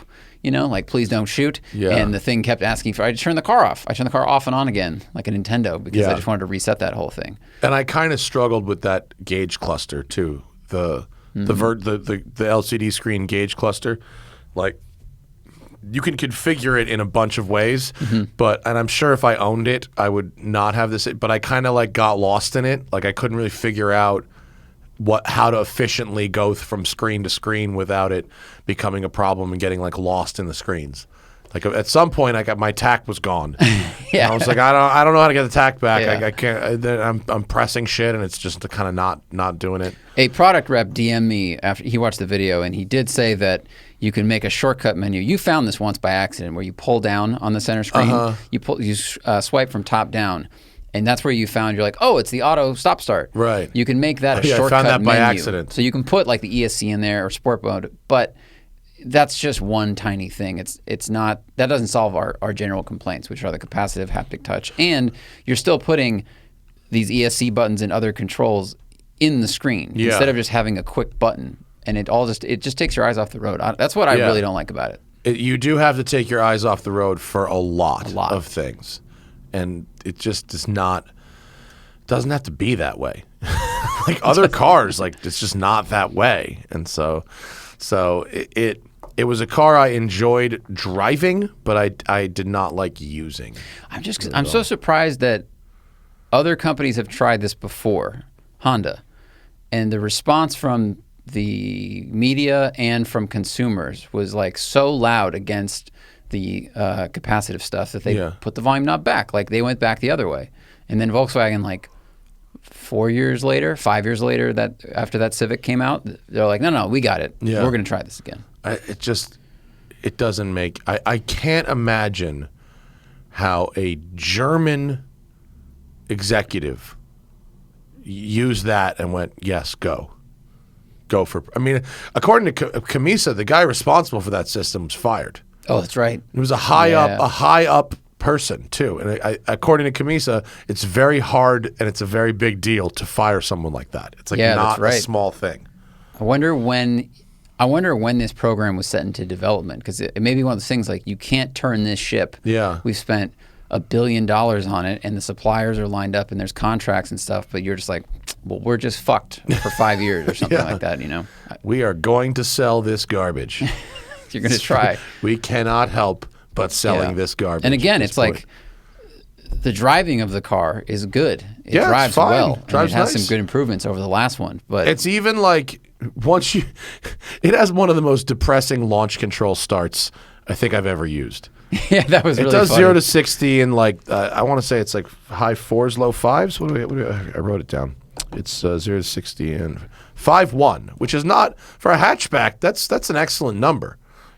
please don't shoot. Yeah. And the thing kept asking I turned the car off. I turned the car off and on again, like a Nintendo, because I just wanted to reset that whole thing. And I kind of struggled with that gauge cluster too. The LCD screen gauge cluster, like. You can configure it in a bunch of ways, and I'm sure if I owned it, I would not have this. But I kind of got lost in it. Like I couldn't really figure out how to efficiently go from screen to screen without it becoming a problem and getting lost in the screens. Like at some point, my tack was gone. Yeah. I was like, I don't know how to get the tack back. Yeah. I can't. I'm pressing shit, and it's just kind of not doing it. A product rep DM'd me after he watched the video, and he did say that you can make a shortcut menu. You found this once by accident, where you pull down on the center screen. You swipe from top down, and that's where you found. You're like, oh, it's the auto stop start. Right. You can make that a shortcut I found that by menu. accident. So you can put the ESC in there or sport mode, but that's just one tiny thing. It's not that doesn't solve our general complaints, which are the capacitive haptic touch, and you're still putting these ESC buttons and other controls in the screen instead of just having a quick button. And it just takes your eyes off the road. That's what I really don't like about it. You do have to take your eyes off the road for a lot of things, and it just doesn't have to be that way. like other cars, like it's just not that way. And so it was a car I enjoyed driving, but I did not like using. I'm so surprised that other companies have tried this before, Honda, and the response from the media and from consumers was like so loud against the capacitive stuff that they put the volume knob back. Like they went back the other way. And then Volkswagen, like 5 years later, that after that Civic came out, they're like, no, we got it. Yeah. We're going to try this again. It doesn't make, I can't imagine how a German executive used that and went, yes, go for, I mean, according to Camisa, the guy responsible for that system was fired. Oh, that's right. It was a high up person too. And according to Camisa, it's very hard and it's a very big deal to fire someone like that. It's like not a small thing. I wonder when this program was set into development, because it may be one of those things like you can't turn this ship. Yeah. We've spent $1 billion on it and the suppliers are lined up and there's contracts and stuff, but you're just like, well, we're just fucked for 5 years or something like that, you know? We are going to sell this garbage. You're going to try. We cannot help but selling this garbage. And again, it's like the driving of the car is good. It drives fine. well. Drives and it has nice. some good improvements over the last one. But it's even like it has one of the most depressing launch control starts I think I've ever used. Yeah, that was really It does funny. 0 to 60 in like I want to say it's like high 4s, low 5s. I wrote it down. It's 0 to 60 in 5.1, which is not for a hatchback. That's an excellent number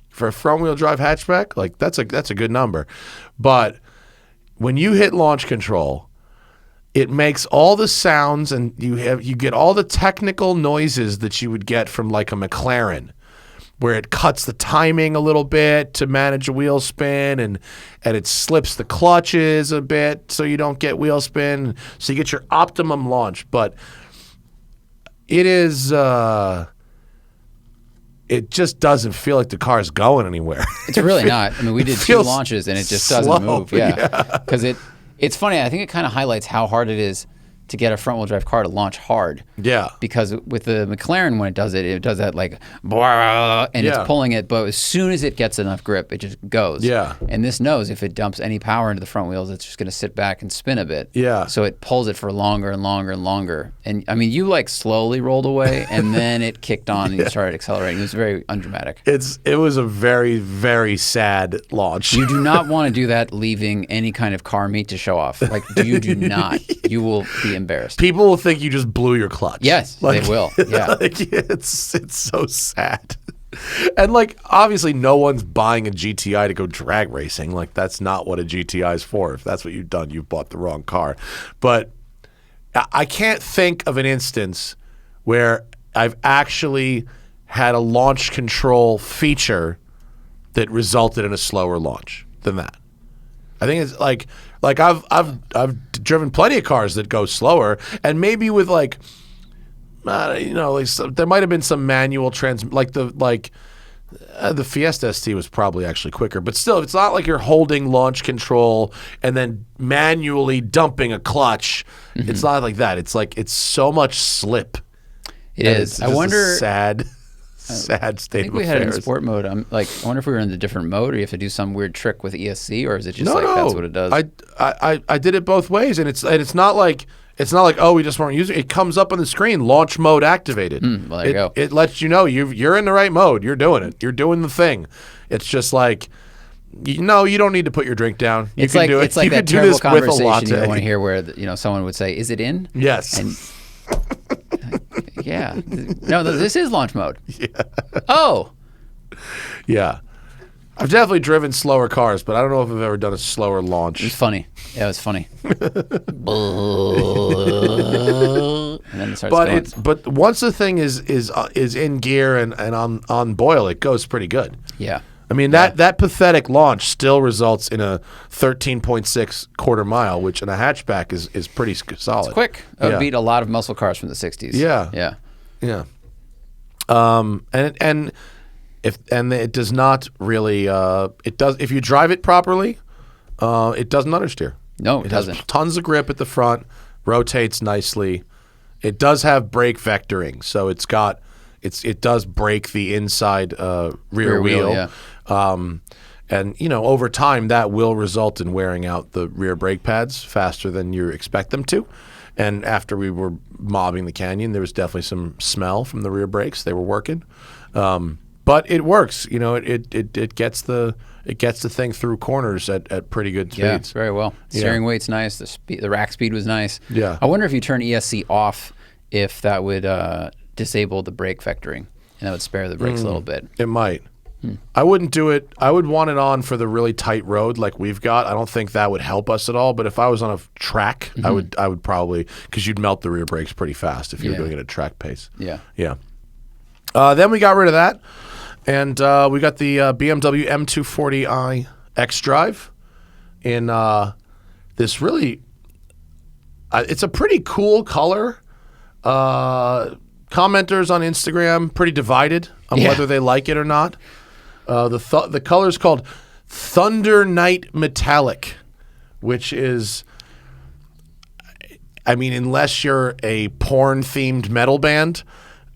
for a front-wheel drive hatchback. Like that's a good number, but when you hit launch control, it makes all the sounds and you get all the technical noises that you would get from like a McLaren, where it cuts the timing a little bit to manage a wheel spin and it slips the clutches a bit so you don't get wheel spin, so you get your optimum launch. But it is it just doesn't feel like the car is going anywhere. It's really not. I mean, we did 2 launches and it just doesn't move. Yeah. Because it's funny. I think it kind of highlights how hard it is to get a front-wheel drive car to launch hard. Yeah. Because with the McLaren, when it does that like, and it's pulling it, but as soon as it gets enough grip, it just goes. Yeah. And this knows if it dumps any power into the front wheels, it's just going to sit back and spin a bit. Yeah. So it pulls it for longer and longer and longer. And I mean, you like slowly rolled away, and then it kicked on and you started accelerating. It was very undramatic. It was a very, very sad launch. You do not want to do that leaving any kind of car meet to show off. Like, you do not. You will be embarrassed. People will think you just blew your clutch. Yes, they will. Yeah. Like, it's so sad. And like, obviously no one's buying a GTI to go drag racing. Like, that's not what a GTI is for. If that's what you've done, you've bought the wrong car. But I can't think of an instance where I've actually had a launch control feature that resulted in a slower launch than that. I think it's like I've driven plenty of cars that go slower, and maybe with like there might have been some manual the Fiesta ST was probably actually quicker, but still, it's not like you're holding launch control and then manually dumping a clutch. Mm-hmm. It's not like that. It's like it's so much slip. It is. I wonder. Sad state of affairs. I think we had it in sport mode. I wonder if we were in the different mode, or you have to do some weird trick with ESC, or is it just that's what it does? I did it both ways, and it's not like oh, we just weren't using it. It comes up on the screen, launch mode activated. Well, there you go. It lets you know you're in the right mode. You're doing it. You're doing the thing. It's just like, you don't need to put your drink down. You it's can like do it. it's like you that can do terrible this with a conversation latte. you don't want to hear, where someone would say, "Is it in?" Yes. And yeah. No, this is launch mode. Yeah. Oh. Yeah. I've definitely driven slower cars, but I don't know if I've ever done a slower launch. It was funny. Yeah, it was funny. And then it starts going. But once the thing is in gear and on boil, it goes pretty good. Yeah. I mean, that pathetic launch still results in a 13.6 quarter mile, which in a hatchback is pretty solid. It's quick. It would beat a lot of muscle cars from the 60s. Yeah. Yeah. Yeah. And it does not really it does, if you drive it properly, it doesn't understeer. No, it has doesn't. tons of grip at the front, rotates nicely. It does have brake vectoring, so it does brake the inside rear wheel. Yeah. And over time that will result in wearing out the rear brake pads faster than you expect them to. And after we were mobbing the canyon, there was definitely some smell from the rear brakes. They were working, but it works. It gets the thing through corners at pretty good speeds. Yeah, very well. Steering weight's nice. The rack speed was nice. Yeah. I wonder if you turn ESC off, if that would disable the brake vectoring, and that would spare the brakes a little bit. It might. I wouldn't do it. I would want it on for the really tight road like we've got. I don't think that would help us at all. But if I was on a track, I would probably, because you'd melt the rear brakes pretty fast if you were doing it at track pace. Yeah. Yeah. Then we got rid of that, and we got the BMW M240i X-drive in this really. It's a pretty cool color. Commenters on Instagram pretty divided on whether they like it or not. The color is called Thunder Night Metallic, which is, I mean, unless you're a porn-themed metal band,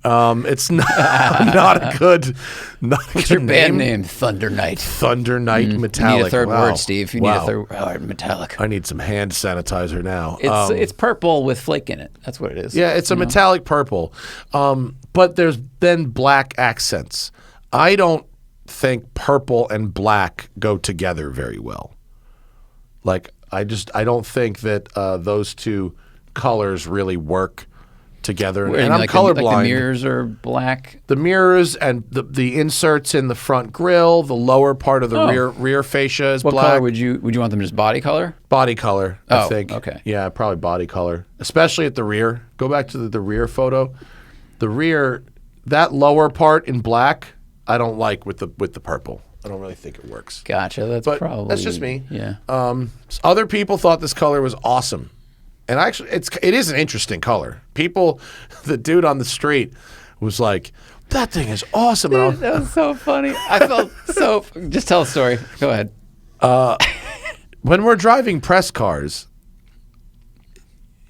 it's not a good What's your band name? Thunder Night. Thunder Night Metallic. You need a third word, Steve. You need a third word. Metallic. I need some hand sanitizer now. It's purple with flake in it. That's what it is. Yeah, it's a metallic purple. But there's then black accents. I don't think purple and black go together very well. Like, I don't think that those two colors really work together. And I'm colorblind. Like the mirrors are black. The mirrors and the inserts in the front grille, the lower part of the rear fascia is black. What color would you want them just body color? Body color, I think. Okay. Yeah, probably body color, especially at the rear. Go back to the rear photo. The rear, that lower part in black, I don't like with the purple. I don't really think it works. Gotcha. That's just me. Yeah. Other people thought this color was awesome. And actually, it is an interesting color. The dude on the street was like, that thing is awesome. Dude, that was so funny. I felt so... Just tell a story. Go ahead. When we're driving press cars,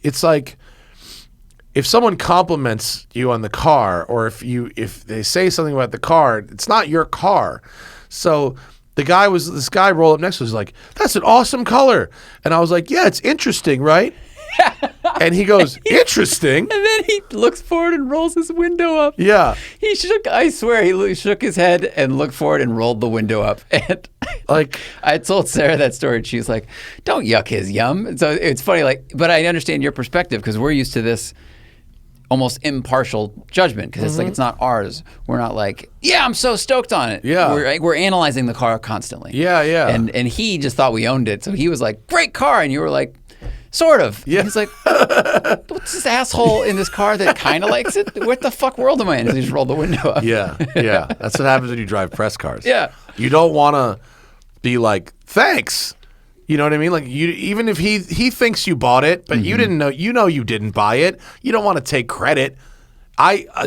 it's like, if someone compliments you on the car, or if they say something about the car, it's not your car. So this guy rolled up next to us, like, that's an awesome color. And I was like, yeah, it's interesting, right? And he goes, interesting. And then he looks forward and rolls his window up. Yeah. I swear, he shook his head and looked forward and rolled the window up. And like, I told Sarah that story, and she's like, don't yuck his yum. And so it's funny, but I understand your perspective, because we're used to this almost impartial judgment, because it's like, it's not ours. We're not like, yeah, I'm so stoked on it. Yeah. We're analyzing the car constantly. Yeah, yeah. And he just thought we owned it. So he was like, great car. And you were like, sort of. Yeah. He's like, what's this asshole in this car that kind of likes it? What the fuck world am I in? And he just rolled the window up. Yeah, yeah. That's what happens when you drive press cars. Yeah. You don't want to be like, thanks. You know what I mean? Like, even if he thinks you bought it, but you didn't know, you didn't buy it. You don't want to take credit.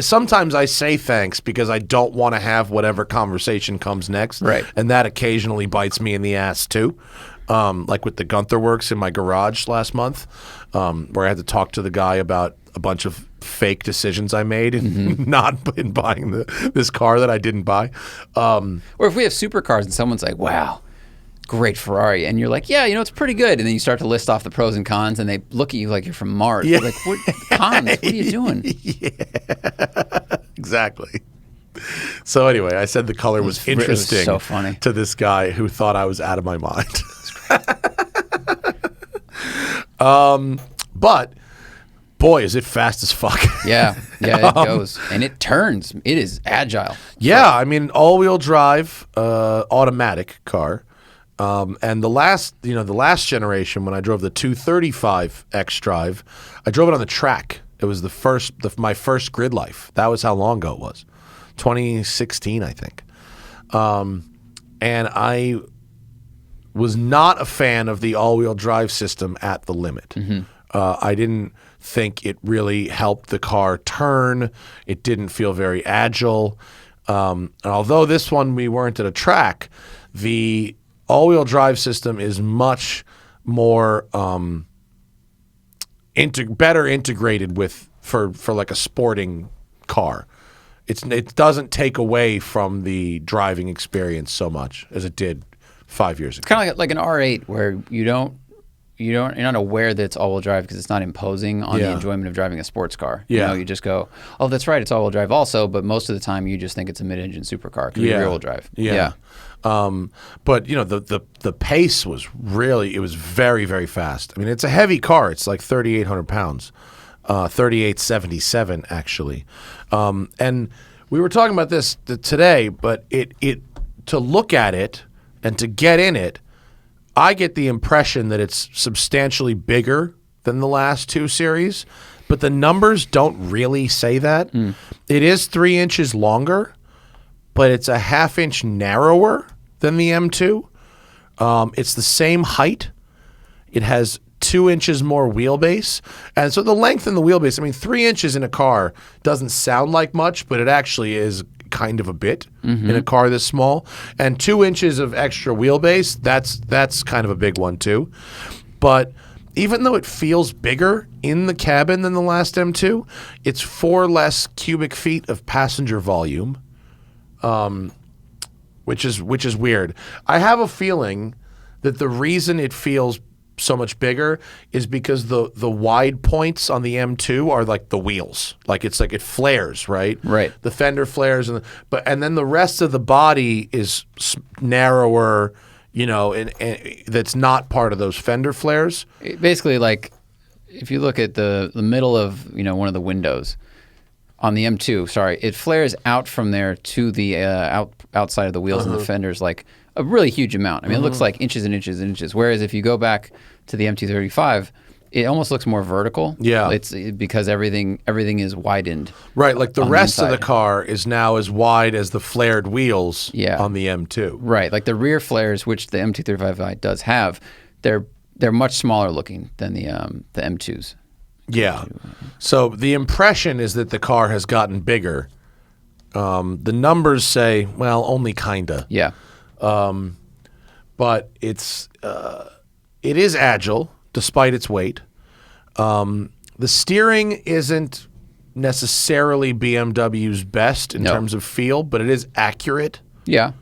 Sometimes I say thanks because I don't want to have whatever conversation comes next. Right. And that occasionally bites me in the ass too. Like with the Gunther Works in my garage last month, where I had to talk to the guy about a bunch of fake decisions I made in not in buying this car that I didn't buy. Or if we have supercars and someone's like, wow, great Ferrari, and you're like, yeah, it's pretty good, and then you start to list off the pros and cons, and they look at you like you're from Mars. Yeah. Like, what cons? What are you doing? Yeah, exactly. So anyway, I said the color was interesting. It was so funny to this guy who thought I was out of my mind. But boy, is it fast as fuck. Yeah, it goes, and it turns. It is agile. Yeah, I mean, all-wheel drive, automatic car. And the last generation, when I drove the 235 X-drive, I drove it on the track. It was my first grid life. That was how long ago it was. 2016, I think. And I was not a fan of the all-wheel drive system at the limit. I didn't think it really helped the car turn. It didn't feel very agile. And although this one we weren't at a track, the all-wheel drive system is much more better integrated with for like a sporting car. It doesn't take away from the driving experience so much as it did 5 years ago. Kind of like an R8 where you're not aware that it's all-wheel drive because it's not imposing on the enjoyment of driving a sports car. Yeah. You know, you just go, oh, that's right, it's all-wheel drive also, but most of the time you just think it's a mid-engine supercar because it's rear-wheel drive. Yeah. But you know, the pace was really, it was very, very fast. I mean, it's a heavy car. It's like 3,800 pounds, 3,877 actually. And we were talking about this today, but it to look at it and to get in it, I get the impression that it's substantially bigger than the last two series, but the numbers don't really say that. It is 3 inches longer, but it's a ½ inch narrower than the M2. It's the same height. It has 2 inches more wheelbase. And so the length in the wheelbase, I mean, 3 inches in a car doesn't sound like much, but it actually is kind of a bit in a car this small. And 2 inches of extra wheelbase, that's kind of a big one too. But even though it feels bigger in the cabin than the last M2, it's 4 less cubic feet of passenger volume, which is weird. I have a feeling that the reason it feels so much bigger is because the wide points on the M2 are like the wheels. Like it's like it flares, right? Right. The fender flares and then the rest of the body is narrower, you know, and that's not part of those fender flares. Basically, like if you look at the middle of, you know, one of the windows on the M2, it flares out from there to the outside of the wheels and the fenders like a really huge amount. I mean, it looks like inches and inches and inches. Whereas if you go back to the M235, it almost looks more vertical. Yeah. It's because everything is widened. Right, like the rest of the car is now as wide as the flared wheels on the M2. Right, like the rear flares, which the M235i does have, they're much smaller looking than the M2s. Yeah. So the impression is that the car has gotten bigger. The numbers say, well, only kinda. Yeah. But it is agile despite its weight. The steering isn't necessarily BMW's best in terms of feel, but it is accurate. Yeah.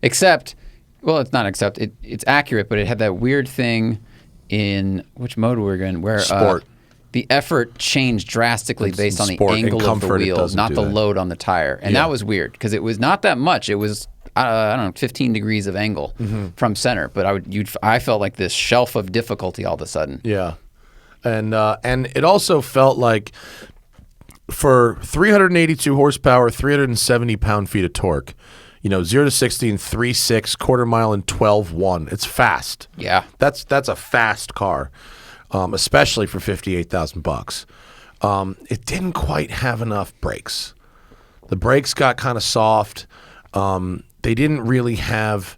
It's not except. It's accurate, but it had that weird thing in which mode were we in where Sport. The effort changed drastically based on the sport and angle of the comfort, it wheel, doesn't not do the that. load on the tire. And that was weird because it was not that much. It was I don't know, 15 degrees of angle from center, but I felt like this shelf of difficulty all of a sudden. Yeah. And it also felt like for 382 horsepower, 370 pound-feet of torque, you know, 0 to 60 in 3.6, quarter mile in 12.1. It's fast. Yeah. That's a fast car, especially for $58,000. It didn't quite have enough brakes. The brakes got kind of soft. They didn't really have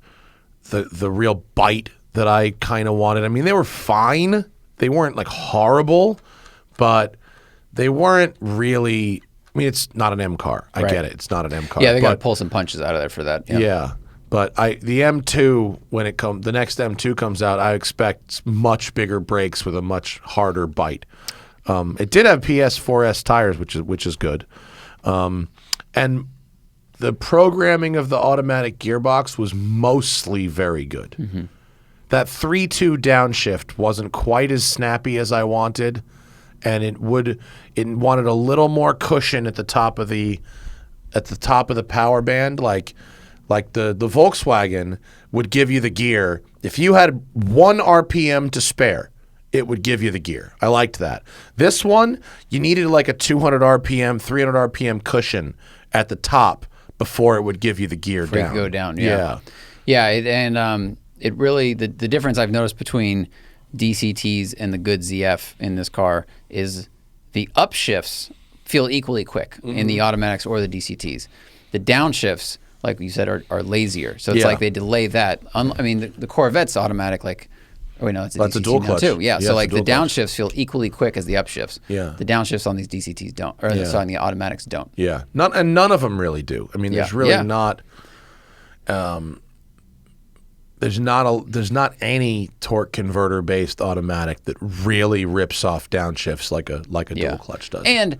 the real bite that I kind of wanted. I mean, they were fine. They weren't like horrible, but they weren't really. I mean, it's not an M car. I get it. It's not an M car. Yeah, they got to pull some punches out of there for that. Yeah. But the M2, when the next M2 comes out, I expect much bigger brakes with a much harder bite. It did have PS4S tires, which is good, and the programming of the automatic gearbox was mostly very good. Mm-hmm. That 3.2 downshift wasn't quite as snappy as I wanted, and it wanted a little more cushion at the top of the power band, like the Volkswagen would give you the gear. If you had 1 RPM to spare, it would give you the gear. I liked that. This one, you needed like a 200 RPM, 300 RPM cushion at the top before it would give you the gear Before down. You go down, yeah. It really, the difference I've noticed between DCTs and the good ZF in this car is the upshifts feel equally quick in the automatics or the DCTs. The downshifts, like you said, are lazier. So it's like they delay that. I mean, the Corvette's automatic, like, oh, wait, no, it's a That's DCT a dual now clutch. too. Yeah, Yeah, so it's like a the dual clutch. downshifts feel equally quick as the upshifts. Yeah. The downshifts on these DCTs don't, or sorry, on the automatics don't. Yeah. None of them really do. I mean, there's really not. there's not any torque converter based automatic that really rips off downshifts like a dual clutch does. And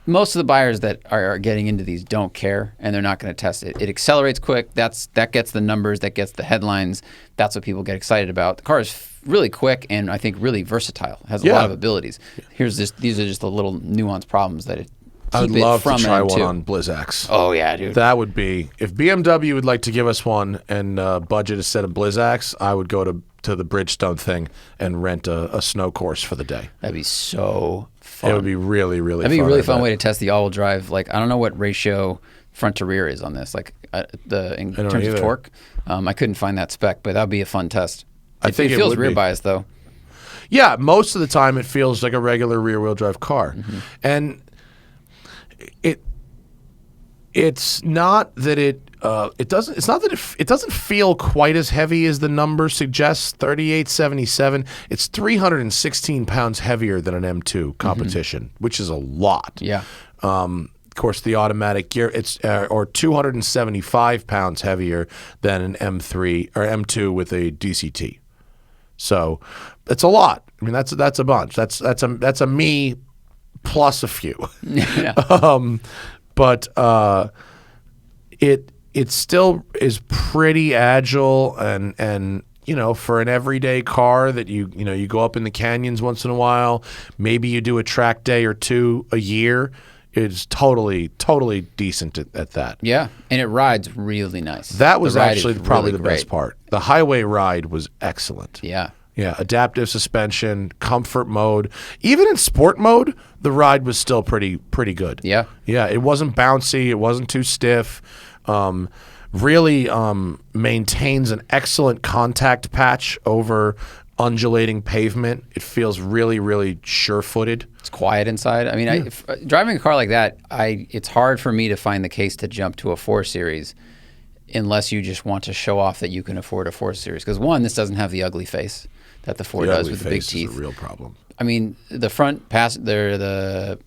most of the buyers that are getting into these don't care, and they're not going to test it. It accelerates quick. That gets the numbers. That gets the headlines. That's what people get excited about. The car is really quick and I think really versatile. It has a lot of abilities. These are just the little nuanced problems that it. I would love to try one on BlizzX. Oh yeah, dude. That would be, if BMW would like to give us one and budget a set of BlizzX, I would go to the Bridgestone thing and rent a snow course for the day. That'd be so fun. It would be really, really fun. That'd be a really fun way to test the all-wheel drive. Like, I don't know what ratio front to rear is on this, like in terms of torque. I couldn't find that spec, but that'd be a fun test. I think it feels rear biased though. Yeah, most of the time it feels like a regular rear-wheel drive car, and it's not that it doesn't feel quite as heavy as the number suggests. 3877. It's 316 pounds heavier than an M2 competition, which is a lot. Yeah. Of course, the automatic gear, it's or 275 pounds heavier than an M3 or M2 with a DCT. So it's a lot. I mean, that's a bunch. That's a me plus a few. Yeah. But it still is pretty agile and you know, for an everyday car that you go up in the canyons once in a while, maybe you do a track day or two a year. It's totally decent at that. Yeah, and it rides really nice. That was actually probably the best part. The highway ride was excellent. Yeah. Yeah, adaptive suspension, comfort mode. Even in sport mode, the ride was still pretty good. Yeah. Yeah, it wasn't bouncy. It wasn't too stiff. Really maintains an excellent contact patch over undulating pavement. It feels really, really sure-footed. It's quiet inside. I mean, driving a car like that, it's hard for me to find the case to jump to a 4 Series unless you just want to show off that you can afford a 4 Series. Because one, this doesn't have the ugly face that the 4 does with the big teeth. Is a real problem. I mean, the passenger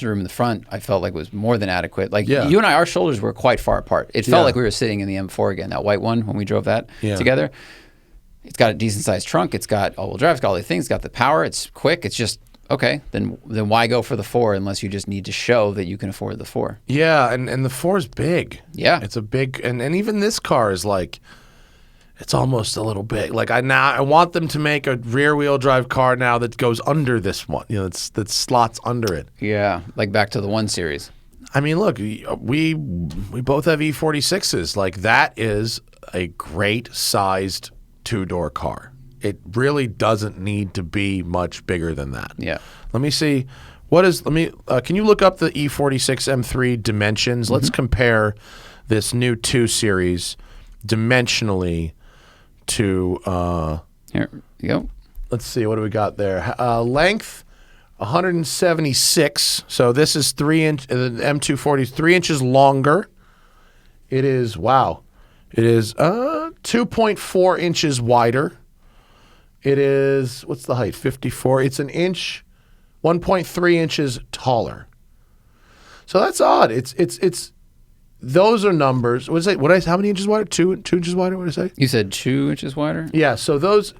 room in the front, I felt like was more than adequate. Like you and I, our shoulders were quite far apart. It felt like we were sitting in the M4 again, that white one when we drove that together. It's got a decent sized trunk. It's got all-wheel drive. It's got all the things. It's got the power. It's quick. It's just okay. Then why go for the 4 unless you just need to show that you can afford the 4? Yeah, and the 4 is big. Yeah, it's a big, and even this car is like, it's almost a little big. Like I want them to make a rear-wheel drive car now that goes under this one. You know, that slots under it. Yeah, like back to the 1 Series. I mean, look, we both have E46s. Like that is a great sized 2-door car. It really doesn't need to be much bigger than that. Yeah. Let me see. Can you look up the E46 M3 Dimensions? Let's compare this new 2 Series dimensionally to here you go. Let's see, what do we got there? Length 176. So this is 3 inch. The M240 is 3 inches longer. It is 2.4 inches wider. It is, what's the height? 54. It's an inch, 1.3 inches taller. So that's odd. It's those are numbers. What is it? How many inches wider? 2 inches wider. What did I say? You said 2 inches wider? Yeah. So those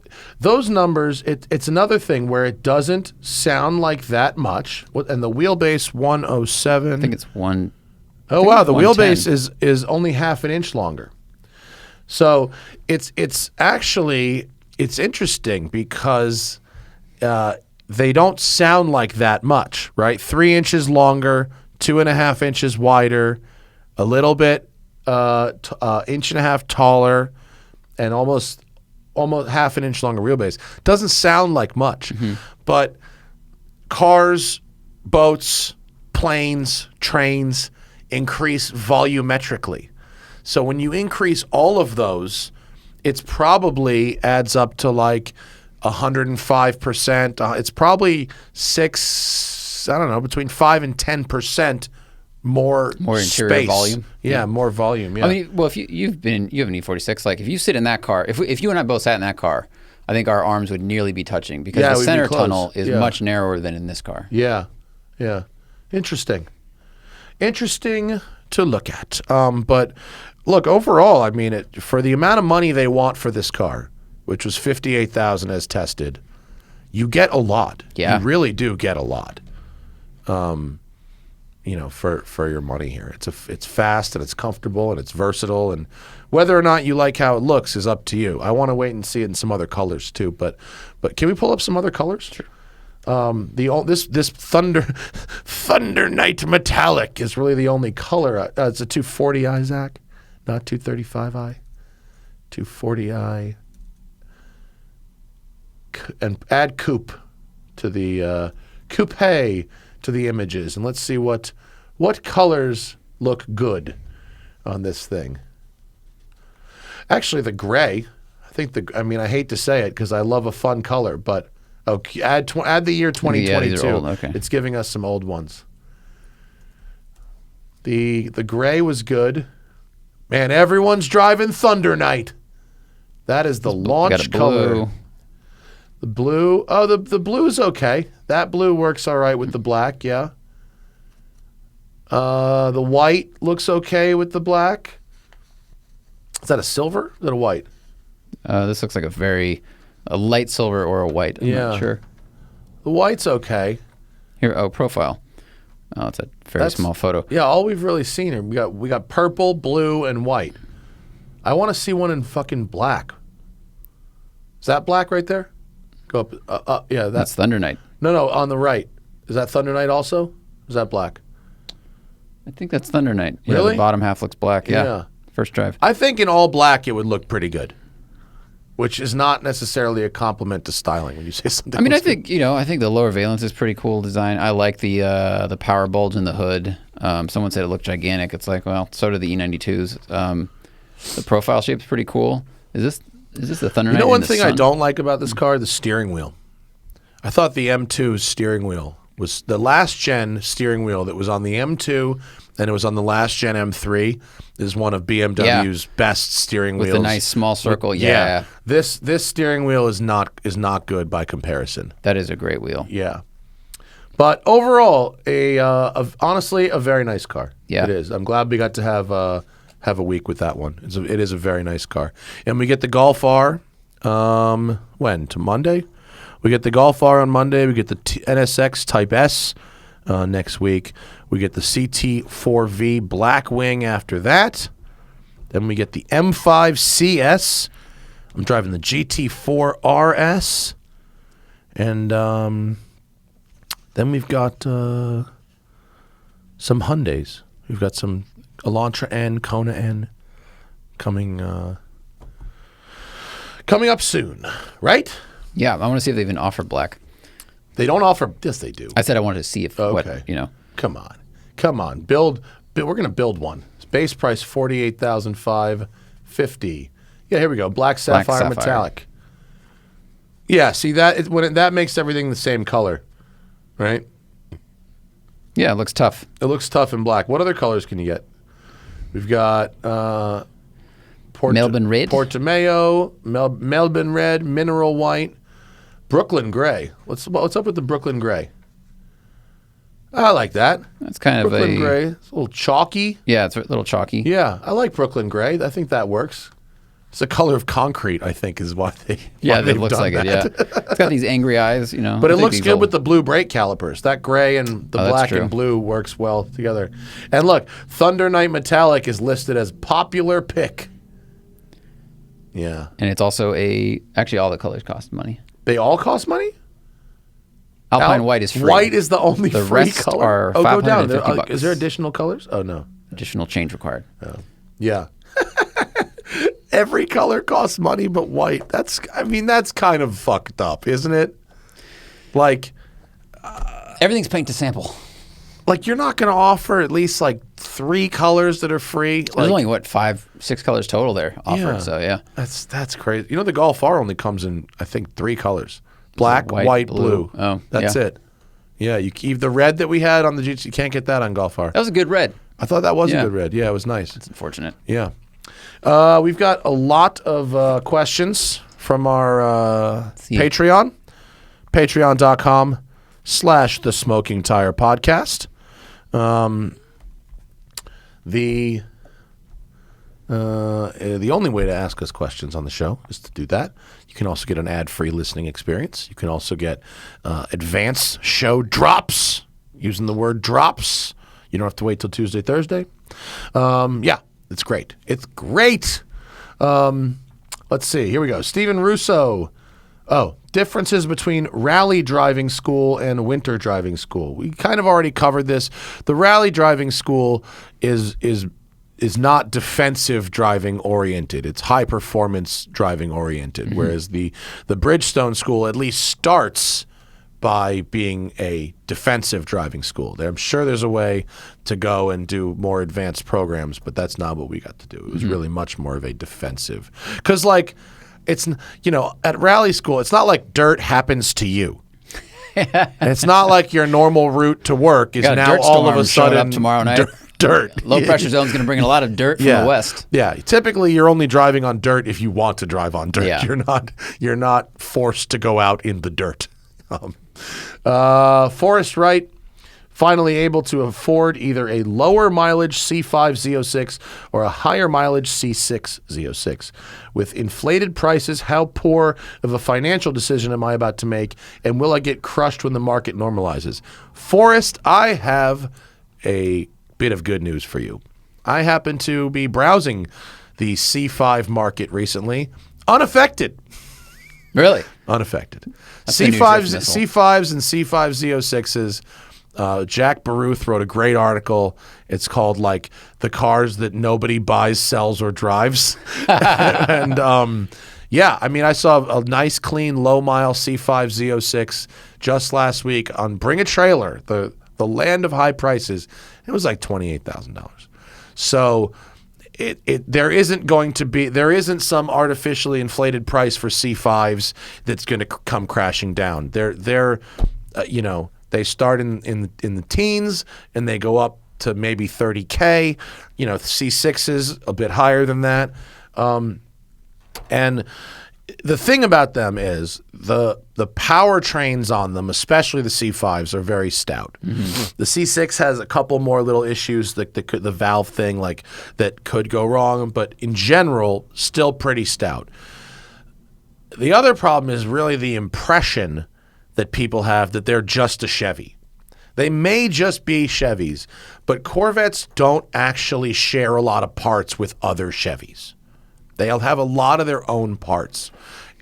numbers. It's another thing where it doesn't sound like that much. And the wheelbase 107. I think it's 1. Oh wow, the wheelbase is only half an inch longer. So it's interesting because they don't sound like that much, right? 3 inches longer, 2.5 inches wider, a little bit inch and a half taller, and almost half an inch longer wheelbase. Doesn't sound like much, but cars, boats, planes, trains increase volumetrically. So when you increase all of those, it's probably adds up to like 105%. It's probably between 5 and 10% more interior space. volume. Yeah, more volume. Yeah. I mean, well, if you have an E46, like if you sit in that car, if you and I both sat in that car, I think our arms would nearly be touching because the center tunnel is much narrower than in this car. Yeah, yeah. Interesting to look at. But look, overall, I mean, for the amount of money they want for this car, which was $58,000 as tested, you get a lot. Yeah. You really do get a lot. You know, for your money here. It's fast and it's comfortable and it's versatile, and whether or not you like how it looks is up to you. I want to wait and see it in some other colors too, but can we pull up some other colors? Sure. This Thunder Night Metallic is really the only color. It's a 240i, Zach, not 235i. 240i. And add coupe to the coupe to the images, and let's see what colors look good on this thing. Actually, the gray. I mean, I hate to say it because I love a fun color, but add the year 2022. Yeah, these are old. Okay. It's giving us some old ones. The gray was good. Man, everyone's driving Thunder Night. That is the launch color. The blue. Oh, the blue's okay. That blue works all right with the black, yeah. The white looks okay with the black. Is that a silver? Is that a white? This looks like a light silver or a white. I'm not sure. The white's okay. Here, profile. Oh, it's a very small photo. Yeah, all we've really seen are we got purple, blue, and white. I want to see one in fucking black. Is that black right there? Go up. Yeah, that's Thunder Night. No, on the right. Is that Thunder Night also? Is that black? I think that's Thunder Night. Yeah, Really? the bottom half looks black. Yeah. First drive. I think in all black it would look pretty good, which is not necessarily a compliment to styling when you say something. I mean, I looks think the lower valence is pretty cool design. I like the power bulge in the hood. Someone said it looked gigantic. It's like, well, so do the E92s. The profile shape's pretty cool. Is this the Thunder Night? You know, one thing I don't like about this car, the steering wheel. I thought the M2's steering wheel was the last gen steering wheel that was on the M2 and it was on the last gen M3 is one of BMW's best steering wheels. With a nice small circle. Yeah. This steering wheel is not good by comparison. That is a great wheel. Yeah. But overall, honestly, a very nice car. Yeah. It is. I'm glad we got to have a week with that one. It is a very nice car. And we get the Golf R, when? To Monday? We get the Golf R on Monday. We get the NSX Type S next week. We get the CT4V Blackwing after that. Then we get the M5 CS. I'm driving the GT4 RS. And then we've got some Hyundais. We've got some Elantra N, Kona N coming up soon, right? Yeah, I want to see if they even offer black. They don't offer. Yes, they do. I said I wanted to see if Okay. Come on. We're gonna build one. Base price $48,550. Yeah, here we go. Black sapphire metallic. Yeah, see that that makes everything the same color, right? Yeah, it looks tough. It looks tough in black. What other colors can you get? We've got Melbourne red, Portimao, Melbourne red, mineral white, Brooklyn gray. What's up with the Brooklyn gray? I like that. That's kind Brooklyn of gray. It's a little chalky. Yeah, it's a little chalky. Yeah, I like Brooklyn gray. I think that works. It's the color of concrete, I think, is why they. Yeah, it looks like it. Yeah, it's got these angry eyes, But it looks good with the blue brake calipers. That gray and the black and blue works well together. And look, Thunder Night Metallic is listed as popular pick. Yeah, and it's also actually all the colors cost money. They all cost money. Alpine white is free. White is the only the free rest color. Are $550 go down. bucks. Is there additional colors? Oh no. Additional change required. Oh. Yeah. Every color costs money but white. That's kind of fucked up, isn't it? Like everything's paint to sample. Like you're not going to offer at least like 3 colors that are free. There's only 5-6 colors total there offered. Yeah. So yeah. That's crazy. You know the Golf R only comes in I think 3 colors. Black, white, blue. Oh, that's it. Yeah, the red that we had on the GT, you can't get that on Golf R. That was a good red. I thought that was a good red. Yeah, it was nice. It's unfortunate. Yeah. We've got a lot of questions from our Patreon. Patreon.com/The Smoking Tire Podcast. The only way to ask us questions on the show is to do that. You can also get an ad-free listening experience. You can also get advanced show drops, using the word drops. You don't have to wait till Tuesday, Thursday. Yeah, it's great. It's great. Let's see. Here we go. Steven Russo. Oh, differences between rally driving school and winter driving school. We kind of already covered this. The rally driving school is not defensive driving oriented. It's high performance driving oriented. Whereas the Bridgestone school at least starts by being a defensive driving school. I'm sure there's a way to go and do more advanced programs, but that's not what we got to do. It was really much more of a defensive. Because like, it's, at rally school, it's not like dirt happens to you. And it's not like your normal route to work is now all of a sudden up tomorrow night. Dirt. Low pressure zone is going to bring in a lot of dirt from the west. Yeah. Typically, you're only driving on dirt if you want to drive on dirt. Yeah. You're not forced to go out in the dirt. Forrest Wright, finally able to afford either a lower mileage C5 Z06 or a higher mileage C6 Z06. With inflated prices, how poor of a financial decision am I about to make, and will I get crushed when the market normalizes? Forrest, I have a bit of good news for you. I happen to be browsing the C5 market recently, unaffected. Really? Unaffected. C5s and C5 Z06s. Jack Baruth wrote a great article. It's called like the cars that nobody buys, sells, or drives. And yeah, I mean, I saw a nice, clean, low-mile C5 Z06 just last week on Bring a Trailer, the land of high prices. It was like $28,000. So there isn't some artificially inflated price for C5s that's going to come crashing down. They start in the teens and they go up to maybe $30K. C6s a bit higher than that. And the thing about them is the powertrains on them, especially the C5s, are very stout. Mm-hmm. The C6 has a couple more little issues, the valve thing that could go wrong, but in general, still pretty stout. The other problem is really the impression that people have that they're just a Chevy. They may just be Chevys, but Corvettes don't actually share a lot of parts with other Chevys. They'll have a lot of their own parts.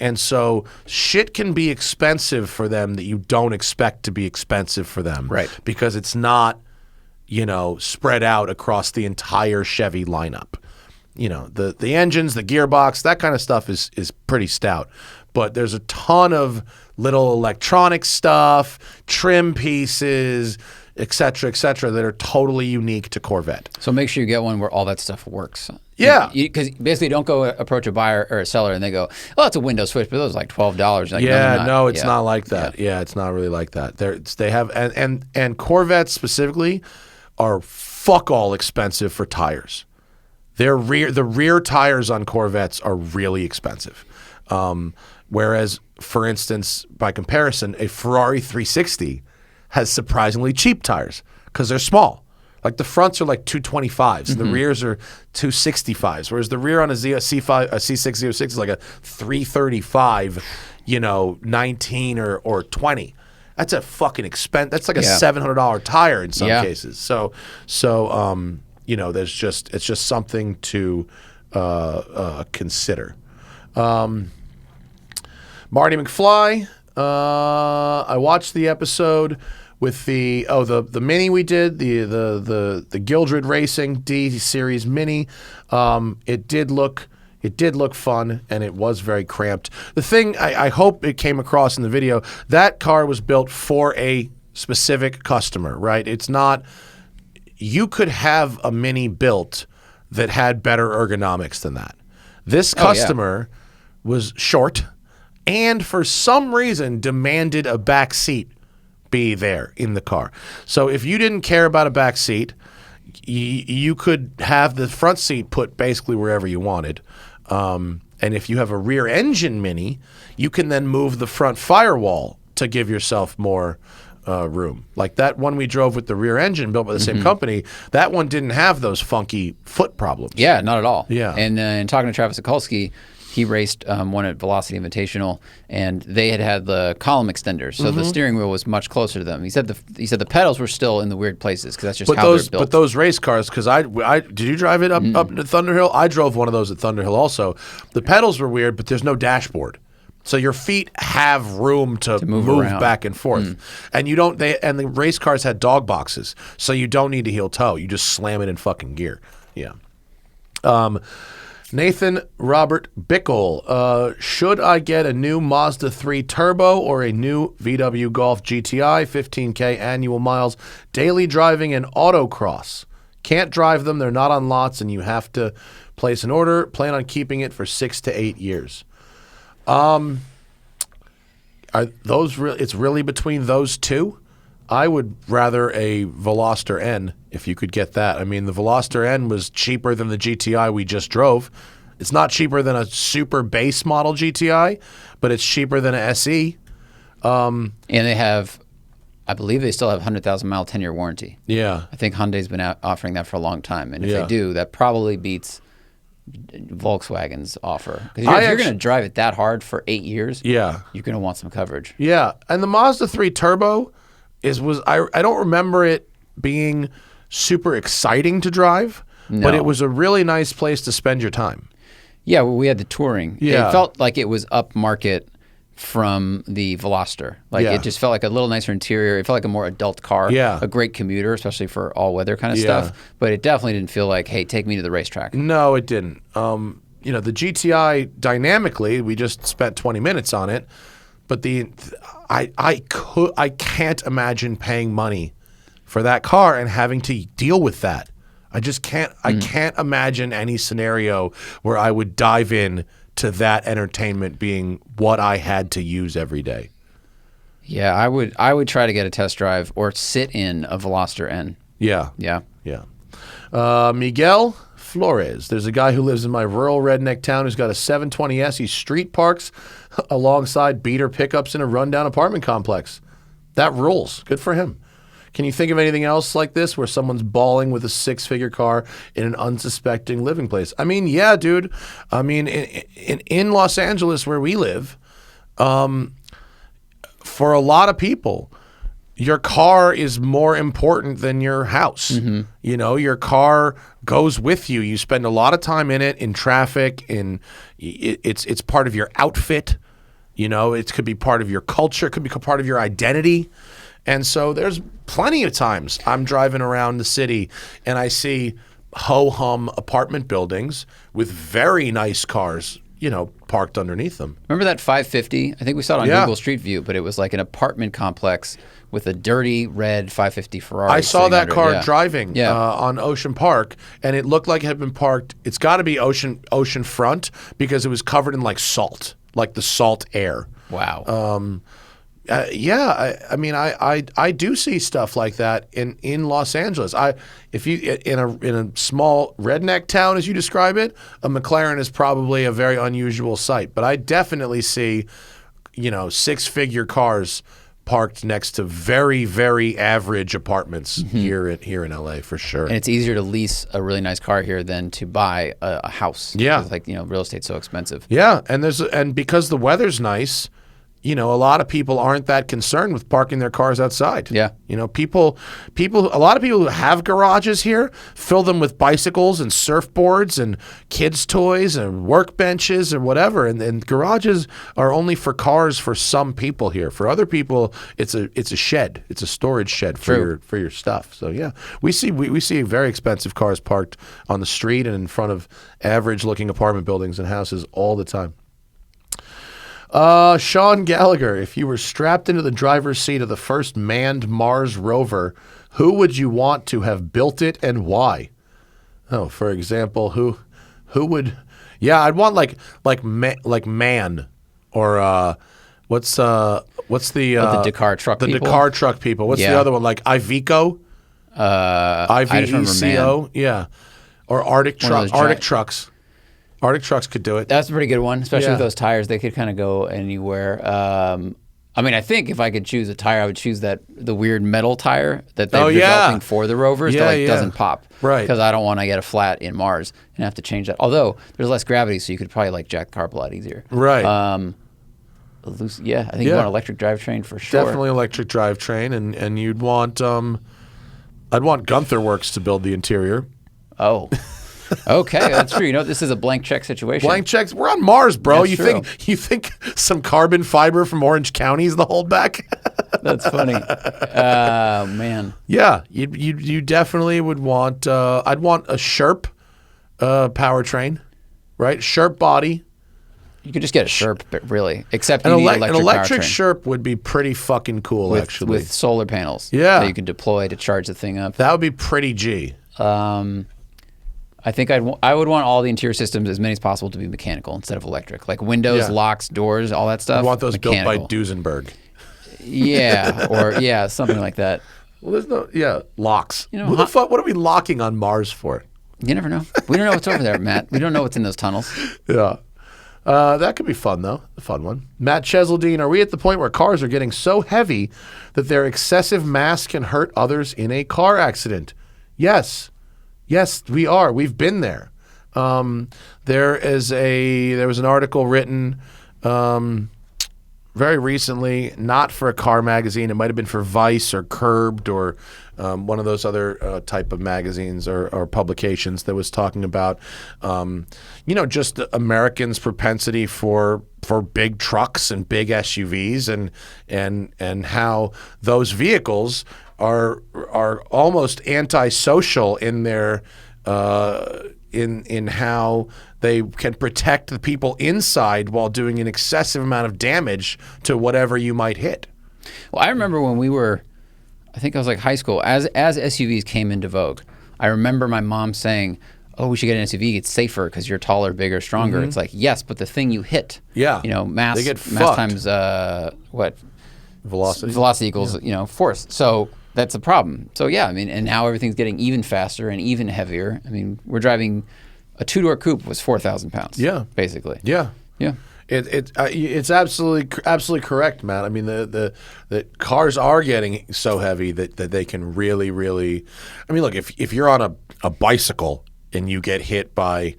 And so shit can be expensive for them that you don't expect to be expensive for them. Right. Because it's not, spread out across the entire Chevy lineup. The engines, the gearbox, that kind of stuff is pretty stout. But there's a ton of little electronic stuff, trim pieces, et cetera, that are totally unique to Corvette. So make sure you get one where all that stuff works. Yeah. Because basically don't go approach a buyer or a seller and they go, oh, it's a window switch, but those are like $12. Like, no, it's not like that. Yeah, it's not really like that. They have and Corvettes specifically are fuck all expensive for tires. The rear tires on Corvettes are really expensive. Whereas, for instance, by comparison, a Ferrari 360 has surprisingly cheap tires because they're small. Like the fronts are like 225s, and the rears are 265s. Whereas the rear on a C6 Z06 is like a 335, 19 or 20. That's a fucking expense. That's like a $700 tire in some cases. So it's just something to consider. Marty McFly. I watched the episode with the Mini we did, the Gildred Racing D Series Mini. It did look fun, and it was very cramped. The thing I hope it came across in the video, that car was built for a specific customer, right? It's not. You could have a Mini built that had better ergonomics than that. This customer was short, and for some reason demanded a back seat be there in the car. So if you didn't care about a back seat, you could have the front seat put basically wherever you wanted. And if you have a rear engine Mini, you can then move the front firewall to give yourself more room. Like that one we drove with the rear engine built by the same company, that one didn't have those funky foot problems. Yeah, not at all. Yeah. And in talking to Travis Sikulski, he raced one at Velocity Invitational, and they had the column extenders, so the steering wheel was much closer to them. He said the pedals were still in the weird places because that's just how they're built. But those race cars, because I did you drive it up to Thunderhill? I drove one of those at Thunderhill also. The pedals were weird, but there's no dashboard. So your feet have room to move back and forth, and you don't. And the race cars had dog boxes, so you don't need to heel toe. You just slam it in fucking gear. Yeah. Nathan Robert Bickle, should I get a new Mazda 3 Turbo or a new VW Golf GTI, 15K annual miles, daily driving and autocross? Can't drive them; they're not on lots, and you have to place an order. Plan on keeping it for 6 to 8 years. Are those it's really between those two? I would rather a Veloster N if you could get that. I mean, the Veloster N was cheaper than the GTI we just drove. It's not cheaper than a super base model GTI, but it's cheaper than an SE. And they have, I believe they still have 100,000 mile 10-year warranty. Yeah. I think Hyundai's been offering that for a long time. And if they do, that probably beats Volkswagen's offer. Because if you're going to drive it that hard for 8 years, you're going to want some coverage. Yeah. And the Mazda 3 Turbo I don't remember it being super exciting to drive, but it was a really nice place to spend your time. Yeah, well, we had the Touring. Yeah. It felt like it was up market from the Veloster. Like it just felt like a little nicer interior. It felt like a more adult car. Yeah. A great commuter, especially for all-weather kind of stuff. But it definitely didn't feel like, hey, take me to the racetrack. No, it didn't. The GTI dynamically, we just spent 20 minutes on it. But I can't imagine paying money for that car and having to deal with that. I just can't. I can't imagine any scenario where I would dive in to that entertainment being what I had to use every day. Yeah, I would try to get a test drive or sit in a Veloster N. Yeah. Yeah. Miguel Flores. There's a guy who lives in my rural redneck town who's got a 720S. He street parks alongside beater pickups in a rundown apartment complex. That rules. Good for him. Can you think of anything else like this where someone's balling with a 6-figure car in an unsuspecting living place? I mean, yeah, dude. I mean, in Los Angeles where we live, for a lot of people, your car is more important than your house. You know, your car goes with you. You spend a lot of time in it, in traffic, it's part of your outfit. You know, it could be part of your culture, it could be part of your identity. And so there's plenty of times I'm driving around the city and I see ho-hum apartment buildings with very nice cars, parked underneath them. Remember that 550? I think we saw it on Google Street View, but it was like an apartment complex with a dirty red 550 Ferrari. I saw that car driving on Ocean Park, and it looked like it had been parked. It's got to be ocean front because it was covered in like salt, like the salt air. Wow. I mean, I do see stuff like that in Los Angeles. If you in a small redneck town, as you describe it, a McLaren is probably a very unusual sight. But I definitely see, 6-figure cars parked next to very, very average apartments here in LA for sure. And it's easier to lease a really nice car here than to buy a house. Yeah, real estate's so expensive. Yeah, and because the weather's nice. A lot of people aren't that concerned with parking their cars outside. Yeah. A lot of people who have garages here fill them with bicycles and surfboards and kids' toys and workbenches and whatever. And garages are only for cars for some people here. For other people, it's a shed. It's a storage shed for your stuff. So yeah, we see very expensive cars parked on the street and in front of average looking apartment buildings and houses all the time. Sean Gallagher, if you were strapped into the driver's seat of the first manned Mars rover, who would you want to have built it and why? Oh, for example, who would? Yeah, I'd want like Man or what's the Dakar truck people? The Dakar truck people. What's the other one? Like Iveco? IVECO? Yeah. Or Arctic trucks. Arctic trucks could do it. That's a pretty good one, especially with those tires. They could kind of go anywhere. I mean, I think if I could choose a tire, I would choose the weird metal tire that they're Oh, yeah. developing for the rovers that doesn't pop. Right. Because I don't want to get a flat in Mars and have to change that. Although there's less gravity, so you could probably like jack the car up a lot easier. Right. I think you want electric drivetrain for sure. Definitely electric drivetrain, and you'd want I'd want Gunther Works to build the interior. Oh. Okay, that's true. You know, this is a blank check situation. Blank checks. We're on Mars, bro. That's true. You think some carbon fiber from Orange County is the holdback? That's funny. Man. Yeah, you definitely would want. I'd want a Sherp powertrain, right? Sherp body. You could just get a Sherp, but really. Except you An need electric electric powertrain. Sherp would be pretty fucking cool, actually. With solar panels. Yeah. That you can deploy to charge the thing up. That would be pretty G. I think I would want all the interior systems, as many as possible, to be mechanical instead of electric. Like windows, locks, doors, all that stuff. I want those mechanical. built by Duesenberg. Yeah, or something like that. Well, there's locks. You know, Who the fuck? What are we locking on Mars for? You never know. We don't know what's over there, Matt. We don't know what's in those tunnels. Yeah. That could be fun, though. A fun one. Matt Cheseldine, are we at the point where cars are getting so heavy that their excessive mass can hurt others in a car accident? Yes. Yes, we are. We've been there. There was an article written very recently, not for a car magazine. It might have been for Vice or Curbed or one of those other type of magazines or publications that was talking about, just Americans' propensity for big trucks and big SUVs and how those vehicles are almost antisocial in their in how they can protect the people inside while doing an excessive amount of damage to whatever you might hit. Well, I remember when we were, I think I was like high school, as SUVs came into vogue, I remember my mom saying, oh, we should get an SUV. It's safer because you're taller, bigger, stronger. Mm-hmm. It's like, yes, but the thing you hit, mass, they get mass times velocity equals force. So that's the problem. So yeah, I mean, and now everything's getting even faster and even heavier. I mean, we're driving a 2-door coupe was 4,000 pounds. Yeah, basically. Yeah. It's absolutely correct, Matt. I mean, the cars are getting so heavy that they can really, really. I mean, look, if you're on a bicycle and you get hit by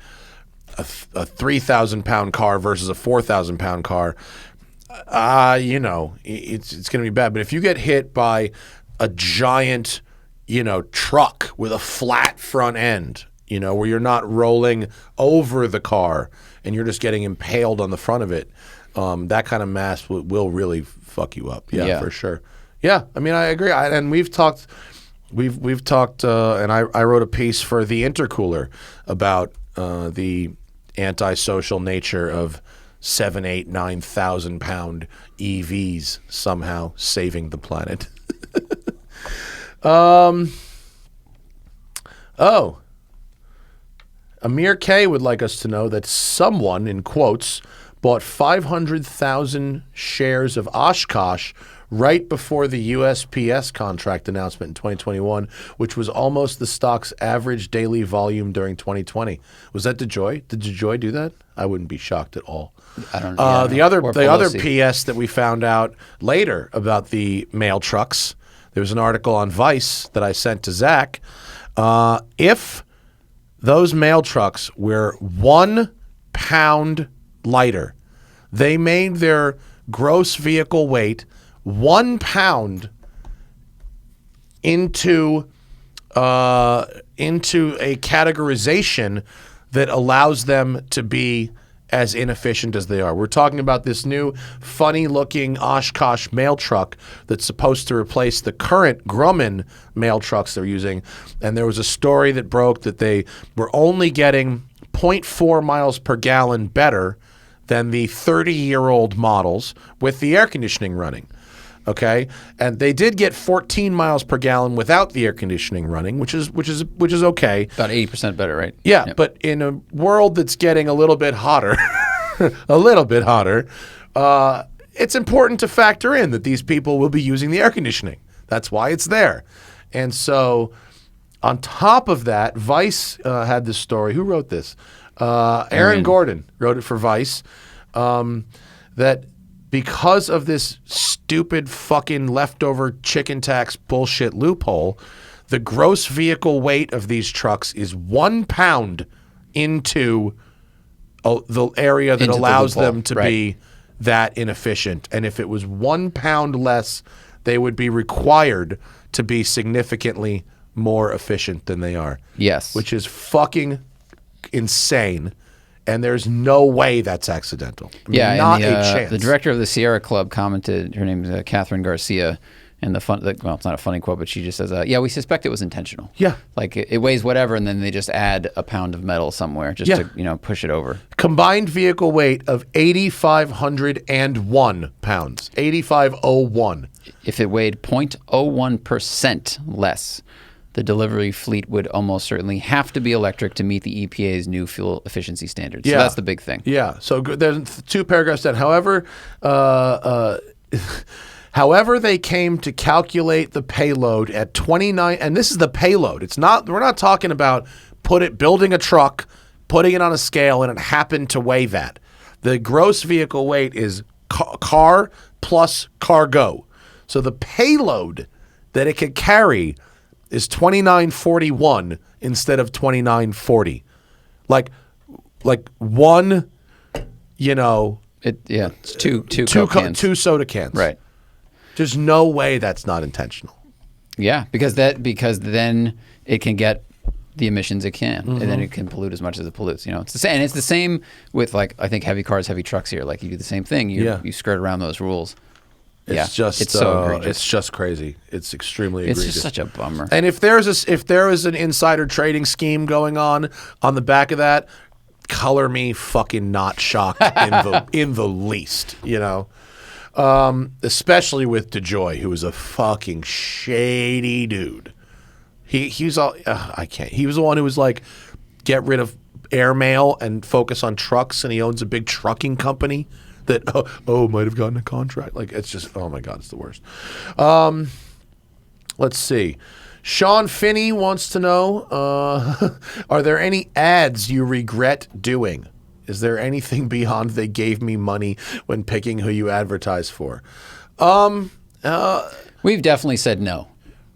a 3,000-pound car versus a 4,000-pound car, it's going to be bad. But if you get hit by a giant, truck with a flat front end, where you're not rolling over the car and you're just getting impaled on the front of it, that kind of mass will really fuck you up. Yeah, for sure. Yeah, I mean, I agree. And we've talked, and I wrote a piece for the Intercooler about the antisocial nature of 7,000, 8,000, 9,000 pound EVs somehow saving the planet. Amir K would like us to know that someone, in quotes, bought 500,000 shares of Oshkosh right before the USPS contract announcement in 2021, which was almost the stock's average daily volume during 2020. Was that DeJoy? Did DeJoy do that? I wouldn't be shocked at all. I don't know. The other PS that we found out later about the mail trucks, there was an article on Vice that I sent to Zach. If those mail trucks were 1 pound lighter, they made their gross vehicle weight 1 pound into a categorization that allows them to be as inefficient as they are. We're talking about this new funny-looking Oshkosh mail truck that's supposed to replace the current Grumman mail trucks they're using. And there was a story that broke that they were only getting 0.4 miles per gallon better than the 30-year-old models with the air conditioning running. Okay, and they did get 14 miles per gallon without the air conditioning running, which is okay. About 80% better, right? Yeah, yep. But in a world that's getting a little bit hotter, it's important to factor in that these people will be using the air conditioning. That's why it's there. And so, on top of that, Vice had this story. Who wrote this? Aaron Gordon wrote it for Vice. That because of this stupid fucking leftover chicken tax bullshit loophole, the gross vehicle weight of these trucks is 1 pound into the area that allows them to be that inefficient. And if it was 1 pound less, they would be required to be significantly more efficient than they are. Yes. Which is fucking insane. And there's no way that's accidental. I mean, not a chance. The director of the Sierra Club commented, her name is Catherine Garcia, and well, it's not a funny quote, but she just says, yeah, we suspect it was intentional. Yeah. Like it weighs whatever, and then they just add a pound of metal somewhere just to, push it over. Combined vehicle weight of 8,501 pounds. 8,501. If it weighed 0.01% less, the delivery fleet would almost certainly have to be electric to meet the EPA's new fuel efficiency standards. So that's the big thing. Yeah. So there's 2 paragraphs down. However, however, they came to calculate the payload at 29, and this is the payload. It's not. We're not talking about building a truck, putting it on a scale, and it happened to weigh that. The gross vehicle weight is car plus cargo. So the payload that it could carry is 2941 instead of 2940. Like one, it's two Coke cans. 2 soda cans. Right. There's no way that's not intentional. Yeah, because then it can get the emissions it can, and then it can pollute as much as it pollutes. It's the same. And it's the same with I think heavy cars, heavy trucks here. Like you do the same thing. You skirt around those rules. It's it's so egregious. It's just crazy. It's extremely egregious. It's just such a bummer. And if there is an insider trading scheme going on the back of that, color me fucking not shocked in the least. Especially with DeJoy, who is a fucking shady dude. He's all I can't. He was the one who was like, get rid of airmail and focus on trucks, and he owns a big trucking company. That might have gotten a contract. Like it's just oh my god, it's the worst. Let's see. Sean Finney wants to know: are there any ads you regret doing? Is there anything beyond they gave me money when picking who you advertise for? We've definitely said no.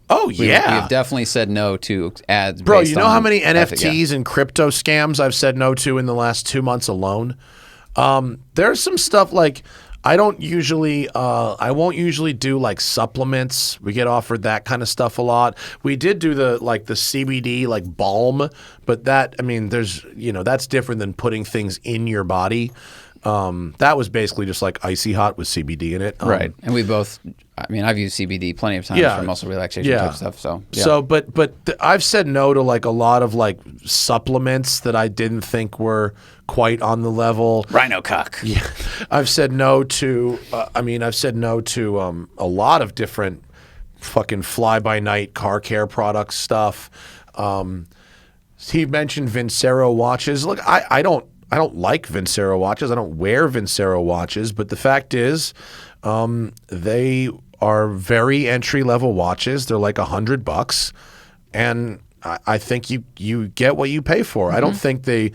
Oh yeah, we've definitely said no to ads. Bro, you know how many NFTs and crypto scams I've said no to in the last 2 months alone? There's some stuff like I won't usually do like supplements. We get offered that kind of stuff a lot. We did do the CBD like balm, but that's different than putting things in your body. That was basically just like icy hot with CBD in it. Right. And we both, I've used CBD plenty of times for muscle relaxation type stuff. So, yeah. So, but I've said no to like a lot of like supplements that I didn't think were quite on the level. Rhino cock. Yeah. I've said no to, a lot of different fucking fly-by-night car care product stuff. He mentioned Vincero watches. Look, I don't like Vincero watches. I don't wear Vincero watches, but the fact is, they are very entry-level watches. They're like $100, and I think you get what you pay for. I don't think the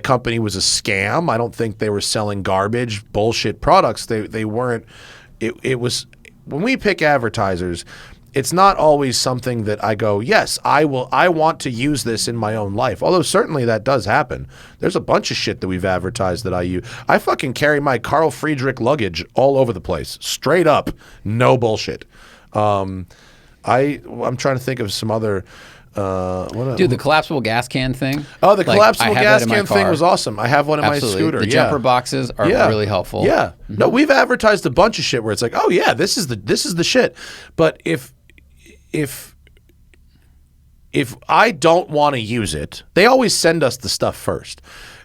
company was a scam. I don't think they were selling garbage, bullshit products. They weren't. It was when we pick advertisers. It's not always something that I go, yes, I want to use this in my own life. Although certainly that does happen. There's a bunch of shit that we've advertised that I use. I fucking carry my Carl Friedrich luggage all over the place. Straight up. No bullshit. I'm trying to think of some other... Dude, the collapsible gas can thing. Oh, the collapsible gas can thing was awesome. I have one in Absolutely. my scooter. The jumper boxes are really helpful. Yeah. No, we've advertised a bunch of shit where it's like, oh yeah, this is the shit. But if I don't want to use it, they always send us the stuff first.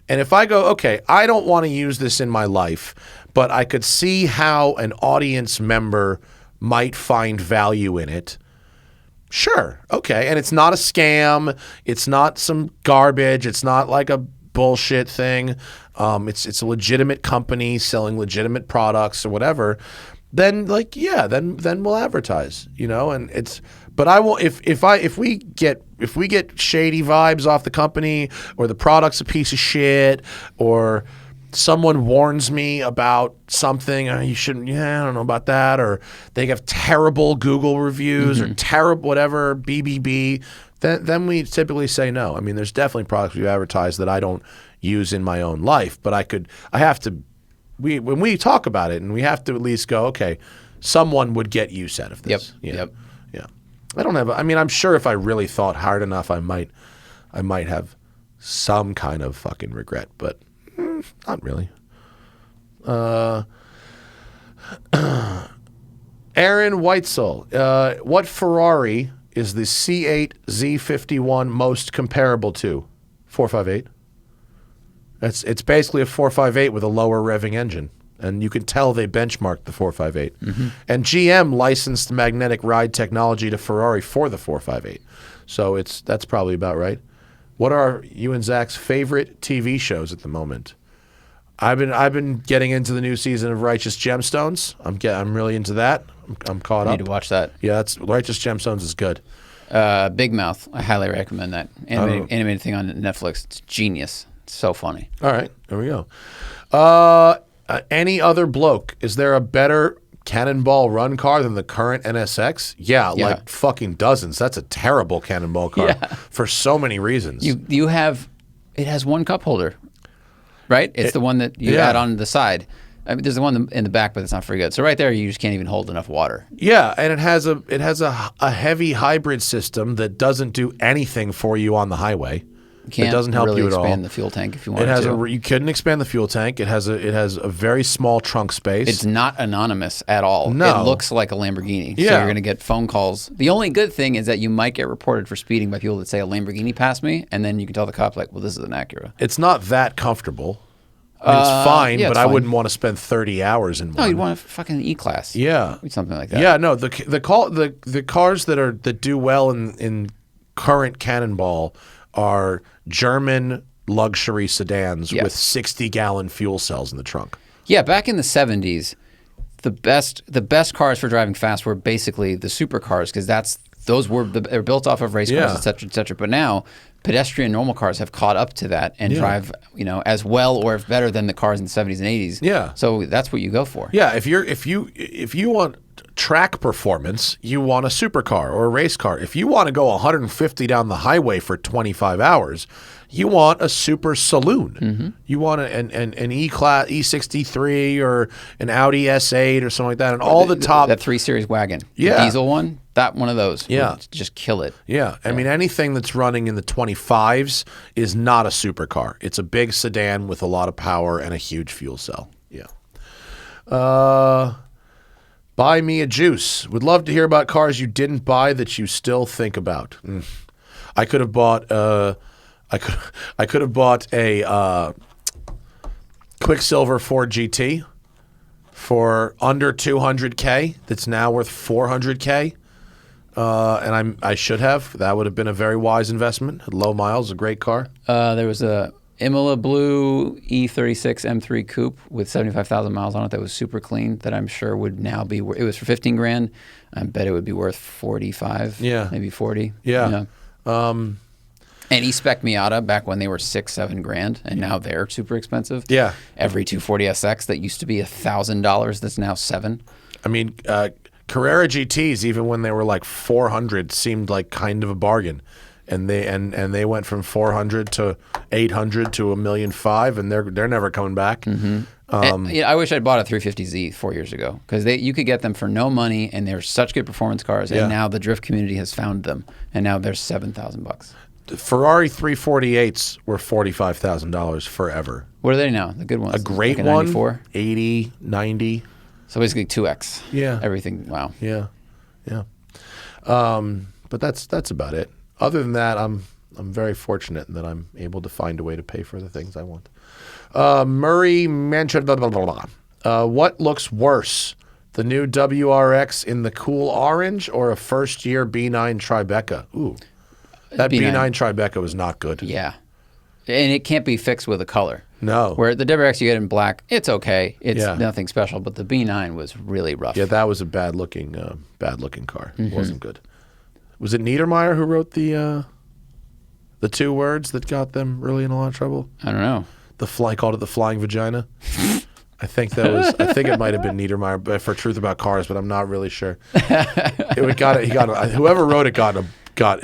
And if I go, okay, I don't want to use this in my life, but I could see how an audience member might find value in it. Sure. Okay. And it's not a scam. It's not some garbage. It's not like a bullshit thing. It's a legitimate company selling legitimate products or whatever. Then then we'll advertise, and it's, but I won't, if we get shady vibes off the company or the product's a piece of shit or someone warns me about something, you shouldn't, I don't know about that, or they have terrible Google reviews or terrible whatever, BBB, then we typically say no. I mean, there's definitely products we advertise that I don't use in my own life, but when we talk about it, and we have to at least go, okay, someone would get use out of this. Yep. Yeah. I'm sure if I really thought hard enough, I might have some kind of fucking regret, but not really. Aaron Weitzel, what Ferrari is the C8 Z51 most comparable to? 458. It's basically a 458 with a lower revving engine, and you can tell they benchmarked the 458. And GM licensed magnetic ride technology to Ferrari for the 458, so that's probably about right. What are you and Zach's favorite TV shows at the moment? I've been getting into the new season of Righteous Gemstones. I'm really into that. I'm caught up. Need to watch that. Yeah, Righteous Gemstones is good. Big Mouth. I highly recommend that. Animated thing on Netflix. It's genius. It's so funny. All right, there we go. Any other bloke? Is there a better Cannonball run car than the current NSX? Yeah, like fucking dozens. That's a terrible Cannonball car for so many reasons. It has one cup holder, right? It's the one that you add on the side. I mean, there's the one in the back, but it's not very good. So right there, you just can't even hold enough water. Yeah, and it has a heavy hybrid system that doesn't do anything for you on the highway. It doesn't help really you at all. expand the fuel tank if you want to. You couldn't expand the fuel tank. It has a very small trunk space. It's not anonymous at all. No. It looks like a Lamborghini. Yeah. So you're going to get phone calls. The only good thing is that you might get reported for speeding by people that say a Lamborghini passed me, and then you can tell the cop, like, well, this is an Acura. It's not that comfortable. I mean, it's fine, yeah, but it's I fine. wouldn't want to spend 30 hours in one. No, you'd want a fucking E-Class. Yeah. Something like that. Yeah, no, the cars that do well in current Cannonball are German luxury sedans with 60-gallon fuel cells in the trunk. Yeah, back in the 70s, the best cars for driving fast were basically the supercars, because they're built off of race cars, et cetera, et cetera. But now pedestrian normal cars have caught up to that and drive, as well or better than the cars in the 70s and 80s. Yeah. So that's what you go for. Yeah, if you want track performance, you want a supercar or a race car. If you want to go 150 down the highway for 25 hours, you want a super saloon. You want an E-Class, E63 or an Audi S8 or something like that, and all the top... That 3 Series wagon. The diesel one, that one of those. Would just kill it. Yeah. I mean, anything that's running in the 25s is not a supercar. It's a big sedan with a lot of power and a huge fuel cell. Yeah. Buy me a juice. Would love to hear about cars you didn't buy that you still think about. I could have bought... I could have bought a Quicksilver Ford GT for under $200K. That's now worth $400K, and I should have. That would have been a very wise investment. Low miles, a great car. There was a Imola Blue E46 M3 Coupe with 75,000 miles on it that was super clean. That I'm sure would now be. It was for 15 grand. I bet it would be worth 45. Yeah, maybe 40. Yeah. And E-Spec Miata back when they were 6-7 grand, and now they're super expensive. Yeah. Every 240 SX that used to be $1,000 that's now $7,000. I mean, Carrera GTs, even when they were like 400, seemed like kind of a bargain, and they went from 400 to 800 to $1.5 million, and they're never coming back. I wish I'd bought a 350Z 4 years ago, because you could get them for no money, and they're such good performance cars. And now the drift community has found them, and now they're $7,000. Ferrari 348s were $45,000 forever. What are they now? The good ones? A great like a 94? one, 80, 90. So basically 2X. Yeah. Everything. Wow. Yeah. But that's about it. Other than that, I'm very fortunate in that I'm able to find a way to pay for the things I want. Murray mentioned what looks worse, the new WRX in the cool orange or a first-year B9 Tribeca? Ooh. That B9 Tribeca was not good. Yeah. And it can't be fixed with a color. No. Where the WRX you get in black, it's okay. It's nothing special. But the B9 was really rough. Yeah, that was a bad-looking car. It wasn't good. Was it Niedermeyer who wrote the 2 words that got them really in a lot of trouble? I don't know. called it the flying vagina. I think it might have been Niedermeyer for Truth About Cars, but I'm not really sure. Whoever wrote it got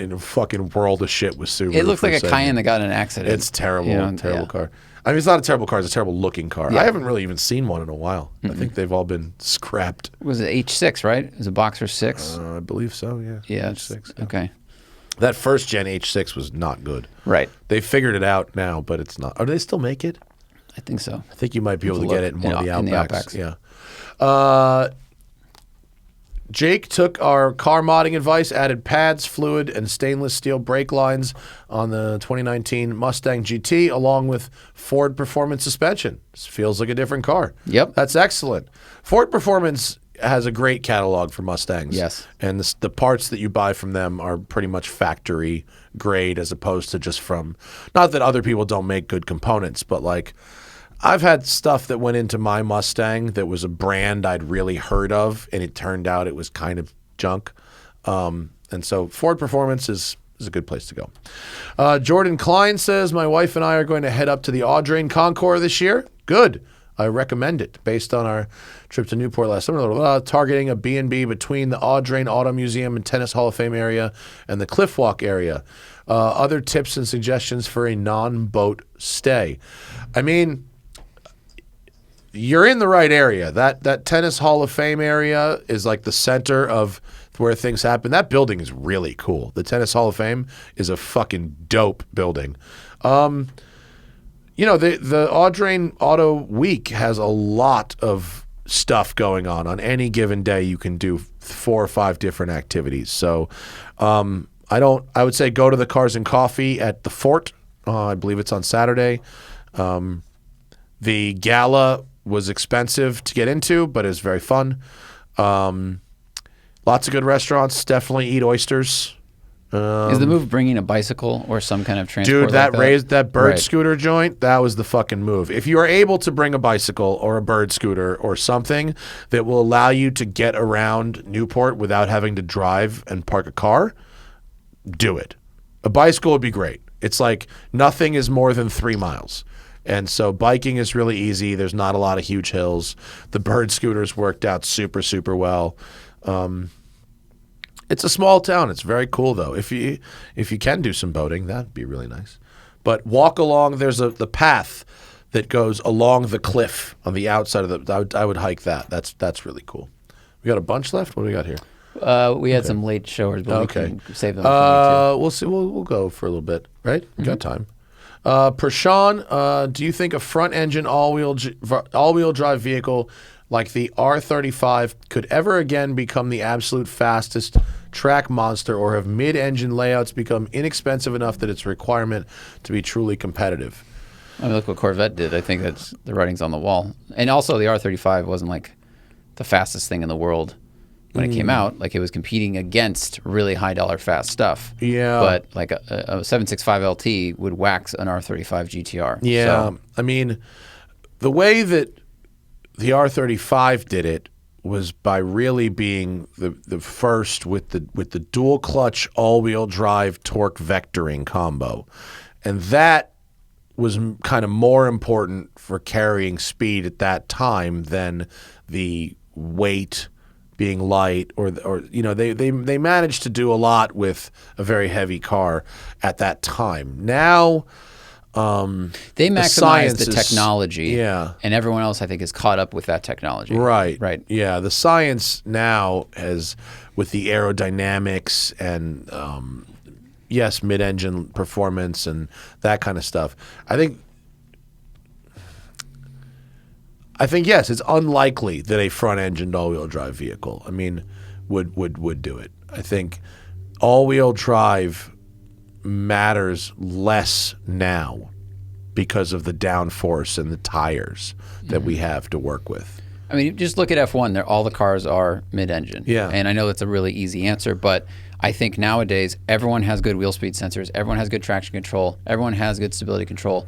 in a fucking world of shit with Subaru. It looks like a Cayenne that got in an accident. It's terrible, terrible car. I mean, it's not a terrible car. It's a terrible looking car. I haven't really even seen one in a while. I think they've all been scrapped. Was it H6, right? It was a Boxer 6? I believe so, yeah. Yeah. H6. Yeah. Okay. That first gen H6 was not good. Right. They figured it out now, but it's not. Oh, do they still make it? I think so. I think you might be able to get it in one of the Outbacks. Yeah. Jake took our car modding advice, added pads, fluid, and stainless steel brake lines on the 2019 Mustang GT, along with Ford Performance suspension. This feels like a different car. Yep. That's excellent. Ford Performance has a great catalog for Mustangs. Yes. And the parts that you buy from them are pretty much factory grade as opposed to just from, not that other people don't make good components, but like, I've had stuff that went into my Mustang that was a brand I'd really heard of, and it turned out it was kind of junk. And so Ford Performance is a good place to go. Jordan Klein says, my wife and I are going to head up to the Audrain Concours this year. Good. I recommend it based on our trip to Newport last summer. Targeting a B&B between the Audrain Auto Museum and Tennis Hall of Fame area and the Cliff Walk area. Other tips and suggestions for a non-boat stay. I mean, you're in the right area. That Tennis Hall of Fame area is like the center of where things happen. That building is really cool. The Tennis Hall of Fame is a fucking dope building. You know, the Audrain Auto Week has a lot of stuff going on. On any given day, you can do 4 or 5 different activities. So I would say go to the Cars and Coffee at the Fort. I believe it's on Saturday. The gala was expensive to get into, but it was very fun. Lots of good restaurants. Definitely eat oysters. Is the move bringing a bicycle or some kind of transport? Dude, that like that bird scooter joint, that was the fucking move. If you are able to bring a bicycle or a bird scooter or something that will allow you to get around Newport without having to drive and park a car, do it. A bicycle would be great. It's like nothing is more than 3 miles. And so biking is really easy. There's not a lot of huge hills. The bird scooters worked out super, super well. It's a small town. It's very cool, though. If you can do some boating, that'd be really nice. But walk along. There's the path that goes along the cliff on the outside of the. I would hike that. That's really cool. We got a bunch left. What do we got here? We had some late showers, but we can save them. We'll see. We'll go for a little bit. Right? We got time. Prashan, do you think a front-engine all-wheel drive vehicle like the R35 could ever again become the absolute fastest track monster, or have mid-engine layouts become inexpensive enough that it's a requirement to be truly competitive? I mean, look what Corvette did. I think that's the writing's on the wall. And also, the R35 wasn't like the fastest thing in the world when it came out. Like, it was competing against really high-dollar fast stuff. Yeah. But like a 765 LT would wax an R35 GTR. Yeah. So, I mean, the way that the R35 did it was by really being the first with the dual clutch all-wheel drive torque vectoring combo. And that was kind of more important for carrying speed at that time than the weight being light, or you know, they managed to do a lot with a very heavy car at that time. Now they maximize the technology, and everyone else, I think, is caught up with that technology. Right. Yeah, the science now has, with the aerodynamics and yes, mid-engine performance and that kind of stuff. I think yes, it's unlikely that a front-engined all-wheel drive vehicle, I mean, would do it. I think all-wheel drive matters less now because of the downforce and the tires that we have to work with. I mean, just look at F1. All the cars are mid-engine. Yeah. And I know that's a really easy answer, but I think nowadays everyone has good wheel speed sensors, everyone has good traction control, everyone has good stability control,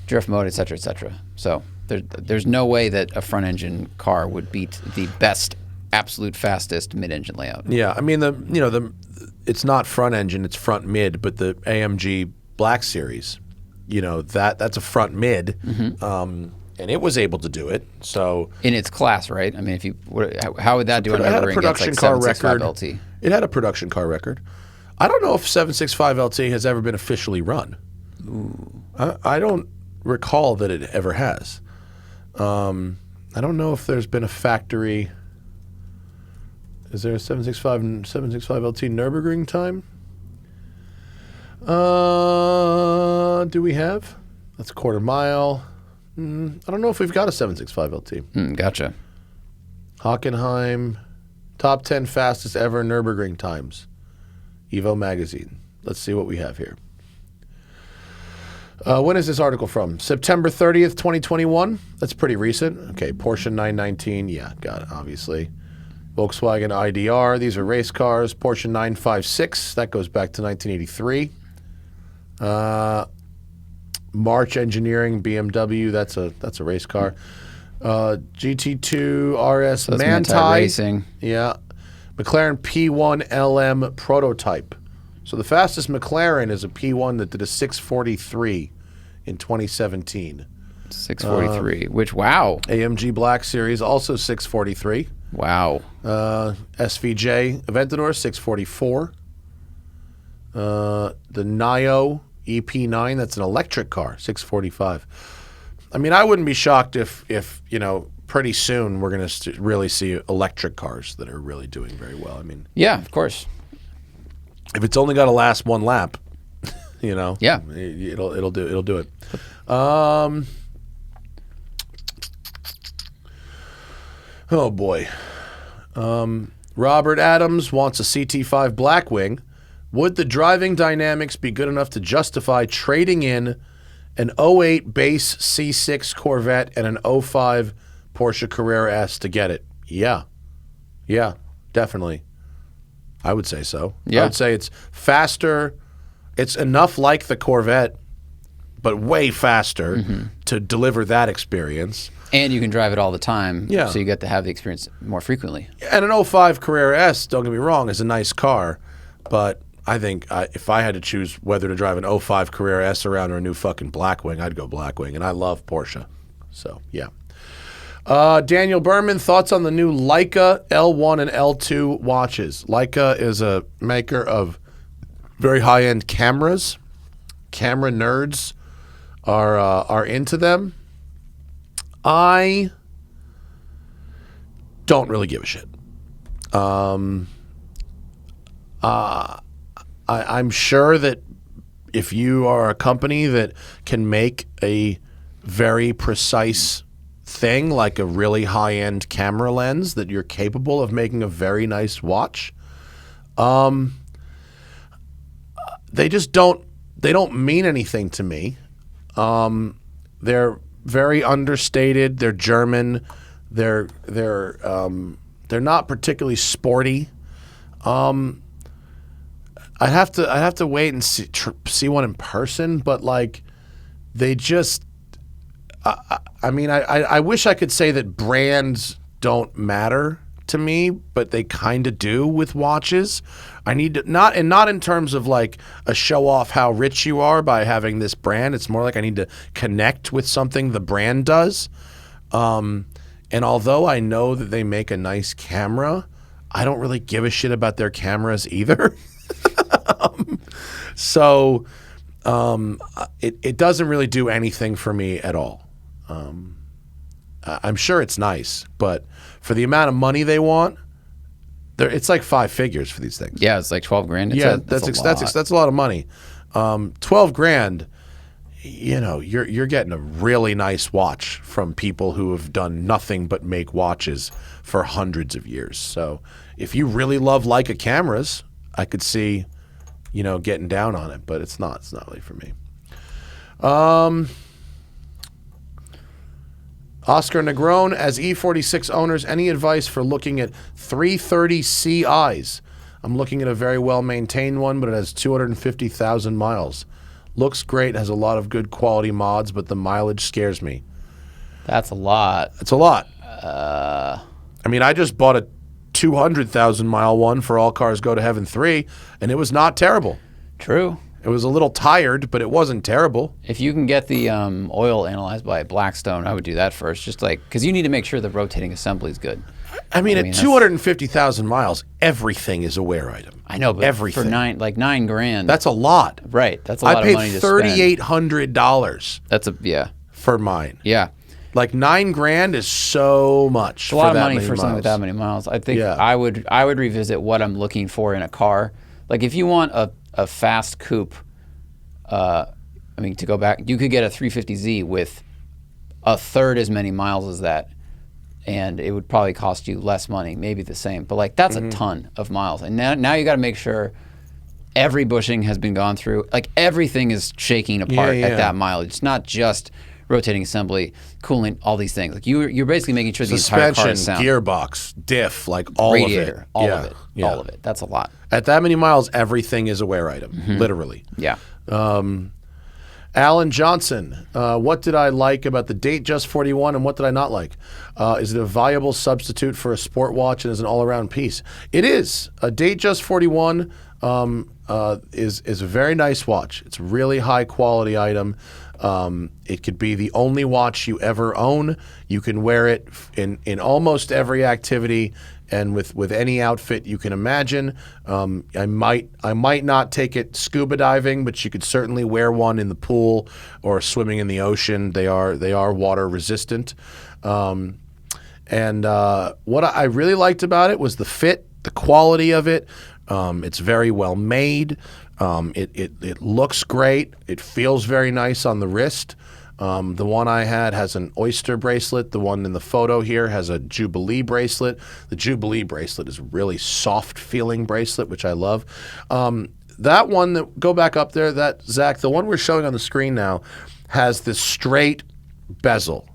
drift mode, et cetera, et cetera. So there's no way that a front-engine car would beat the best, absolute fastest mid-engine layout. Yeah, I mean, it's not front engine, it's front mid, but the AMG Black Series that's a front mid, and it was able to do it. So in its class, right? I mean, how would that do on Nürburgring against like 765 LT? It had a production car record. I don't know if 765 LT has ever been officially run. Ooh. I don't recall that it ever has. I don't know if there's been a factory. Is there a 765 LT Nürburgring time? Do we have? That's quarter mile. I don't know if we've got a 765 LT. Gotcha. Hockenheim, top 10 fastest ever Nürburgring times. Evo magazine. Let's see what we have here. When is this article from? September 30th, 2021. That's pretty recent. Okay, Porsche 919. Yeah, got it, obviously. Volkswagen IDR. These are race cars. Porsche 956. That goes back to 1983. March Engineering BMW. That's a race car. GT2 RS So that's Manti Racing. Yeah. McLaren P1 LM prototype. So the fastest McLaren is a P1 that did a 643 in 2017. 643. Which wow. AMG Black Series also 643. Wow. SVJ Aventador 644. The Nio EP9, that's an electric car, 645. I mean, I wouldn't be shocked if pretty soon we're going to really see electric cars that are really doing very well. I mean, yeah, of course. If it's only got to last one lap, yeah, it'll do it. Oh boy. Robert Adams wants a CT5 Blackwing. Would the driving dynamics be good enough to justify trading in an '08 base C6 Corvette and an '05 Porsche Carrera S to get it? Yeah, definitely. I would say so. Yeah. I would say it's faster. It's enough like the Corvette, but way faster to deliver that experience. And you can drive it all the time, Yeah. so you get to have the experience more frequently. And an '05 Carrera S, don't get me wrong, is a nice car, but I think if I had to choose whether to drive an '05 Carrera S around or a new fucking Blackwing, I'd go Blackwing, and I love Porsche. So, yeah. Daniel Berman, thoughts on the new Leica L1 and L2 watches. Leica is a maker of very high-end cameras. Camera nerds are into them. I don't really give a shit. I'm sure that if you are a company that can make a very precise thing like a really high-end camera lens, that you're capable of making a very nice watch. They just don't mean anything to me. They're very understated. They're German. They're not particularly sporty. I'd have to wait and see one in person, but like they just I wish I could say that brands don't matter to me, but they kind of do with watches. I need to not in terms of like a show off how rich you are by having this brand. It's more like I need to connect with something the brand does. And although I know that they make a nice camera, I don't really give a shit about their cameras either. So it doesn't really do anything for me at all. I'm sure it's nice, but for the amount of money they want, it's like 5 figures for these things. Yeah, it's like 12 grand. That's a lot of money. 12 grand, you're getting a really nice watch from people who have done nothing but make watches for hundreds of years. So if you really love Leica cameras, I could see, getting down on it, but it's not really for me. Oscar Negron, as E46 owners, any advice for looking at 330 Ci's? I'm looking at a very well-maintained one, but it has 250,000 miles. Looks great, has a lot of good quality mods, but the mileage scares me. That's a lot. It's a lot. I just bought a 200,000 mile one for All Cars Go to Heaven 3, and it was not terrible. True. It was a little tired, but it wasn't terrible. If you can get the oil analyzed by Blackstone, I would do that first, just like because you need to make sure the rotating assembly is good. I mean, at 250,000 miles, everything is a wear item. I know, but everything. for $9,000, that's a lot. Right, that's a lot of money to spend. I paid $3,800. That's for mine. Yeah, like $9,000 is so much. It's a lot of money for something with that many miles. I think I would revisit what I'm looking for in a car. Like if you want a fast coupe, I mean, to go back, you could get a 350Z with a third as many miles as that, and it would probably cost you less money, maybe the same. But like that's a ton of miles, and now you got to make sure every bushing has been gone through. Like everything is shaking apart at that mileage. It's not just rotating assembly, cooling, all these things. Like you're basically making sure the entire car is sound. Gearbox, diff, like all Radiator, of it. all of it. All of it. That's a lot. At that many miles, everything is a wear item, literally. Yeah. Alan Johnson, what did I like about the Datejust 41 and what did I not like? Is it a viable substitute for a sport watch and is an all-around piece? It is. A Datejust 41 is a very nice watch. It's a really high-quality item. It could be the only watch you ever own. You can wear it in almost every activity and with any outfit you can imagine. I might not take it scuba diving, but you could certainly wear one in the pool or swimming in the ocean. They are water resistant. And what I really liked about it was the fit, the quality of it. It's very well made. It looks great. It feels very nice on the wrist. The one I had has an Oyster bracelet. The one in the photo here has a Jubilee bracelet. The Jubilee bracelet is a really soft feeling bracelet, which I love. That one, go back up there, that Zach, the one we're showing on the screen now has this straight bezel.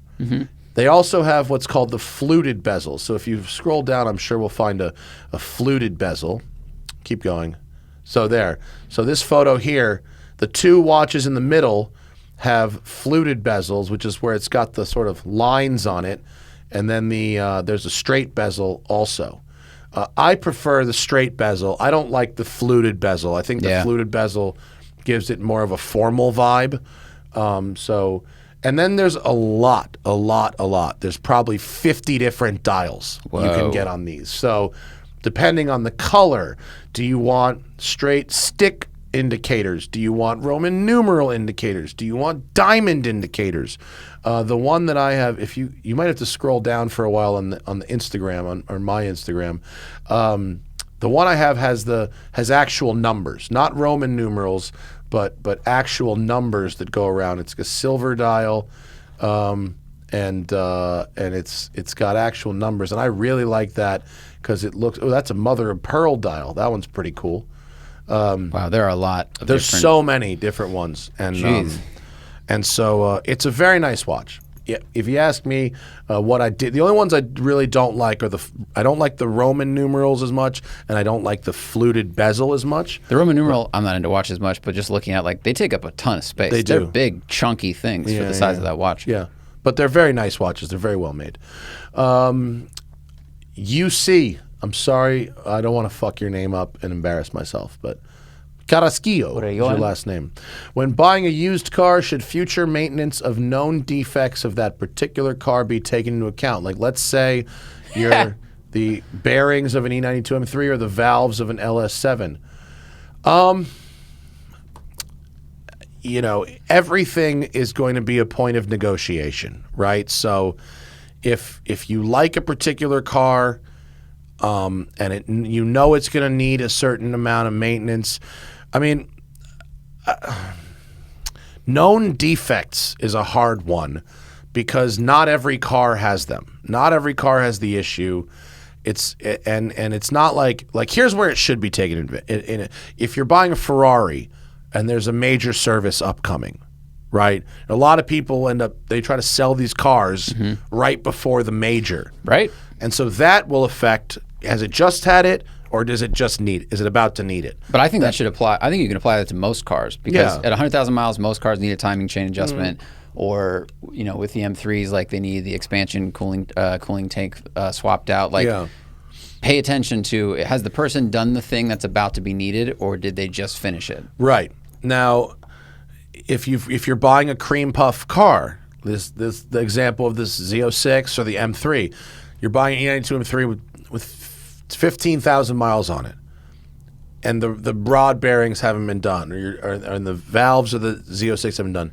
They also have what's called the fluted bezel. So if you scroll down, I'm sure we'll find a fluted bezel. Keep going. So there. So this photo here, the two watches in the middle have fluted bezels, which is where it's got the sort of lines on it, and then there's a straight bezel also. I prefer the straight bezel. I don't like the fluted bezel. I think the fluted bezel gives it more of a formal vibe. And then there's a lot. There's probably 50 different dials you can get on these. So depending on the color, do you want straight stick indicators? Do you want Roman numeral indicators? Do you want diamond indicators? The one that I have, if you might have to scroll down for a while on the Instagram, on my Instagram. The one I have has actual numbers, not Roman numerals, but actual numbers that go around. It's a silver dial, and it's got actual numbers, and I really like that because it looks. Oh, that's a mother of pearl dial. That one's pretty cool. Wow, there are a lot of There's so many different ones. And so it's a very nice watch. Yeah, if you ask me what I did, the only ones I really don't like are I don't like the Roman numerals as much, and I don't like the fluted bezel as much. The Roman numeral, I'm not into watch as much, but just looking at, like, they take up a ton of space. They're big, chunky things for the size of that watch. Yeah, but they're very nice watches. They're very well made. UC, I'm sorry, I don't want to fuck your name up and embarrass myself, but Carrasquillo is your last name. When buying a used car, should future maintenance of known defects of that particular car be taken into account? Like, let's say you're the bearings of an E92 M3 or the valves of an LS7. You know, everything is going to be a point of negotiation, right? So if you like a particular car, and you know it's going to need a certain amount of maintenance. I mean, known defects is a hard one because not every car has them. Not every car has the issue. And it's not like here's where it should be taken in. If you're buying a Ferrari and there's a major service upcoming, right? A lot of people they try to sell these cars right before the major. Right. And so that will affect, has it just had it or does it just need it? Is it about to need it? But I think that should apply. I think you can apply that to most cars because at 100,000 miles, most cars need a timing chain adjustment or, you know, with the M3s, like they need the expansion cooling tank swapped out. Like, pay attention to, has the person done the thing that's about to be needed or did they just finish it? Right. Now, if you're buying a cream puff car, the example of this Z06 or the M3, you're buying an E92 M3 with 15,000 miles on it, and the rod bearings haven't been done, or the valves of the Z06 haven't done.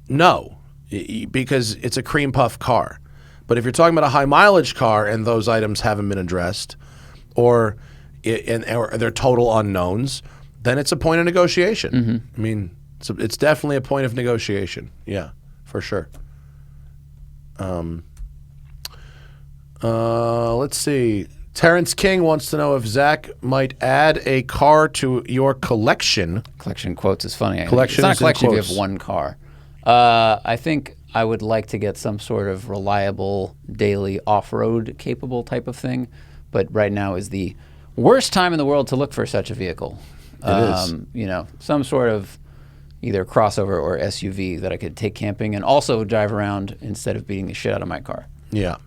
No, because it's a cream puff car. But if you're talking about a high mileage car and those items haven't been addressed, or they're total unknowns, then it's a point of negotiation. Mm-hmm. I mean, it's definitely a point of negotiation. Yeah, for sure. Let's see. Terrence King wants to know if Zach might add a car to your collection. Collection quotes is funny. Collection it's not a is in collection if you quotes. have one car. I think I would like to get some sort of reliable, daily off-road capable type of thing. But right now is the worst time in the world to look for such a vehicle. It is. You know, some sort of either crossover or SUV that I could take camping and also drive around instead of beating the shit out of my car. Yeah.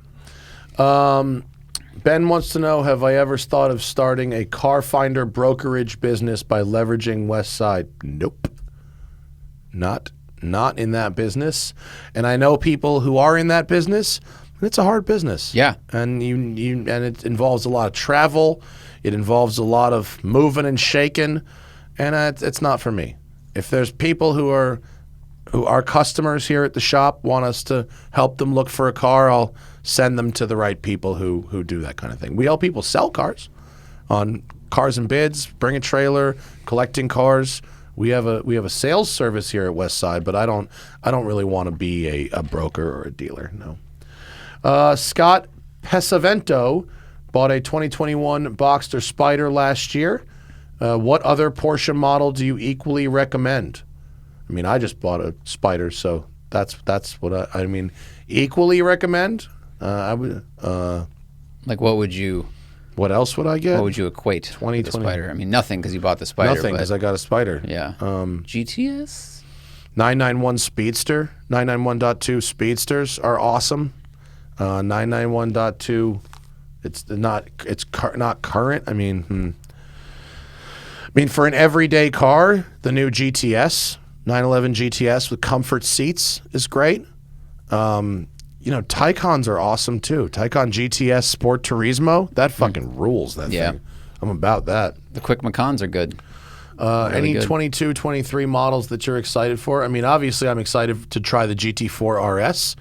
Ben wants to know, have I ever thought of starting a car finder brokerage business by leveraging West Side? Nope. Not in that business. And I know people who are in that business, and it's a hard business. Yeah. And and it involves a lot of travel. It involves a lot of moving and shaking, and it's not for me. If there's people who are customers here at the shop, want us to help them look for a car, I'll send them to the right people who do that kind of thing. We help people sell cars on Cars and Bids, bring a trailer, collecting cars. We have a sales service here at West Side, but I don't really want to be a broker or a dealer. No. Scott Pesavento bought a 2021 Boxster Spyder last year. What other Porsche model do you equally recommend? I mean, I just bought a Spyder, so that's what I mean. Equally recommend? I would. Like, what would you? What else would I get? What would you equate to the 2020. Spyder? I mean, nothing because you bought the Spyder. Nothing, because I got a Spyder. Yeah. GTS? 991 Speedster, 991.2 Speedsters are awesome. 991.2, it's not current. I mean, for an everyday car, the new GTS, 911 GTS with comfort seats is great. Taycans are awesome too. Taycan GTS Sport Turismo, that fucking rules, that thing. I'm about that. The Quick Macans are good. Any good. 22, 23 models that you're excited for? I mean, obviously, I'm excited to try the GT4 RS.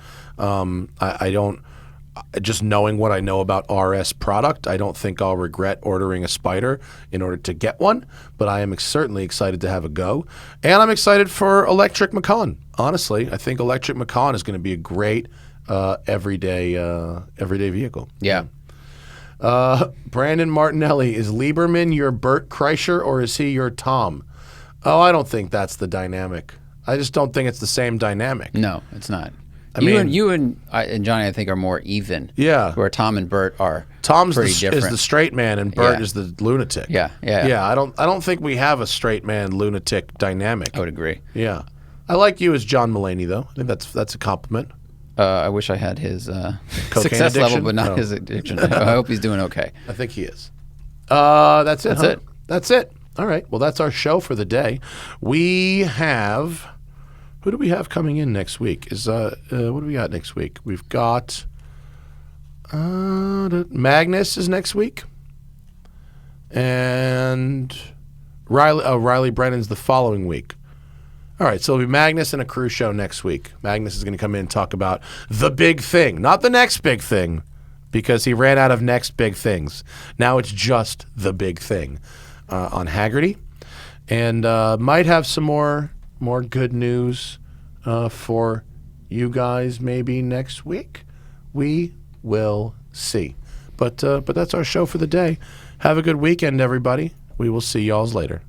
Just knowing what I know about RS product, I don't think I'll regret ordering a Spyder in order to get one, but I am certainly excited to have a go. And I'm excited for electric Macan. Honestly, I think electric Macan is going to be a great everyday vehicle. Yeah. Brandon Martinelli, is Lieberman your Bert Kreischer or is he your Tom? Oh, I don't think that's the dynamic. I just don't think it's the same dynamic. No, it's not. You and Johnny, I think, are more even. Yeah. Where Tom and Bert are Tom's pretty is different. the straight man and Bert Yeah. is the lunatic. Yeah. I don't think we have a straight man lunatic dynamic. I would agree. Yeah. I like you as John Mulaney though. I think that's a compliment. I wish I had his success addiction? level, but not No. his addiction. I hope he's doing okay. I think he is. That's it. That's huh? it. That's it. All right. Well, that's our show for the day. We have. Who do we have coming in next week? What do we got next week? We've got Magnus is next week, and Riley Brennan's the following week. All right, so it'll be Magnus and a crew show next week. Magnus is going to come in and talk about the big thing, not the next big thing, because he ran out of next big things. Now it's just the big thing on Haggerty, and might have some more good news for you guys maybe next week. We will see. But that's our show for the day. Have a good weekend, everybody. We will see y'all later.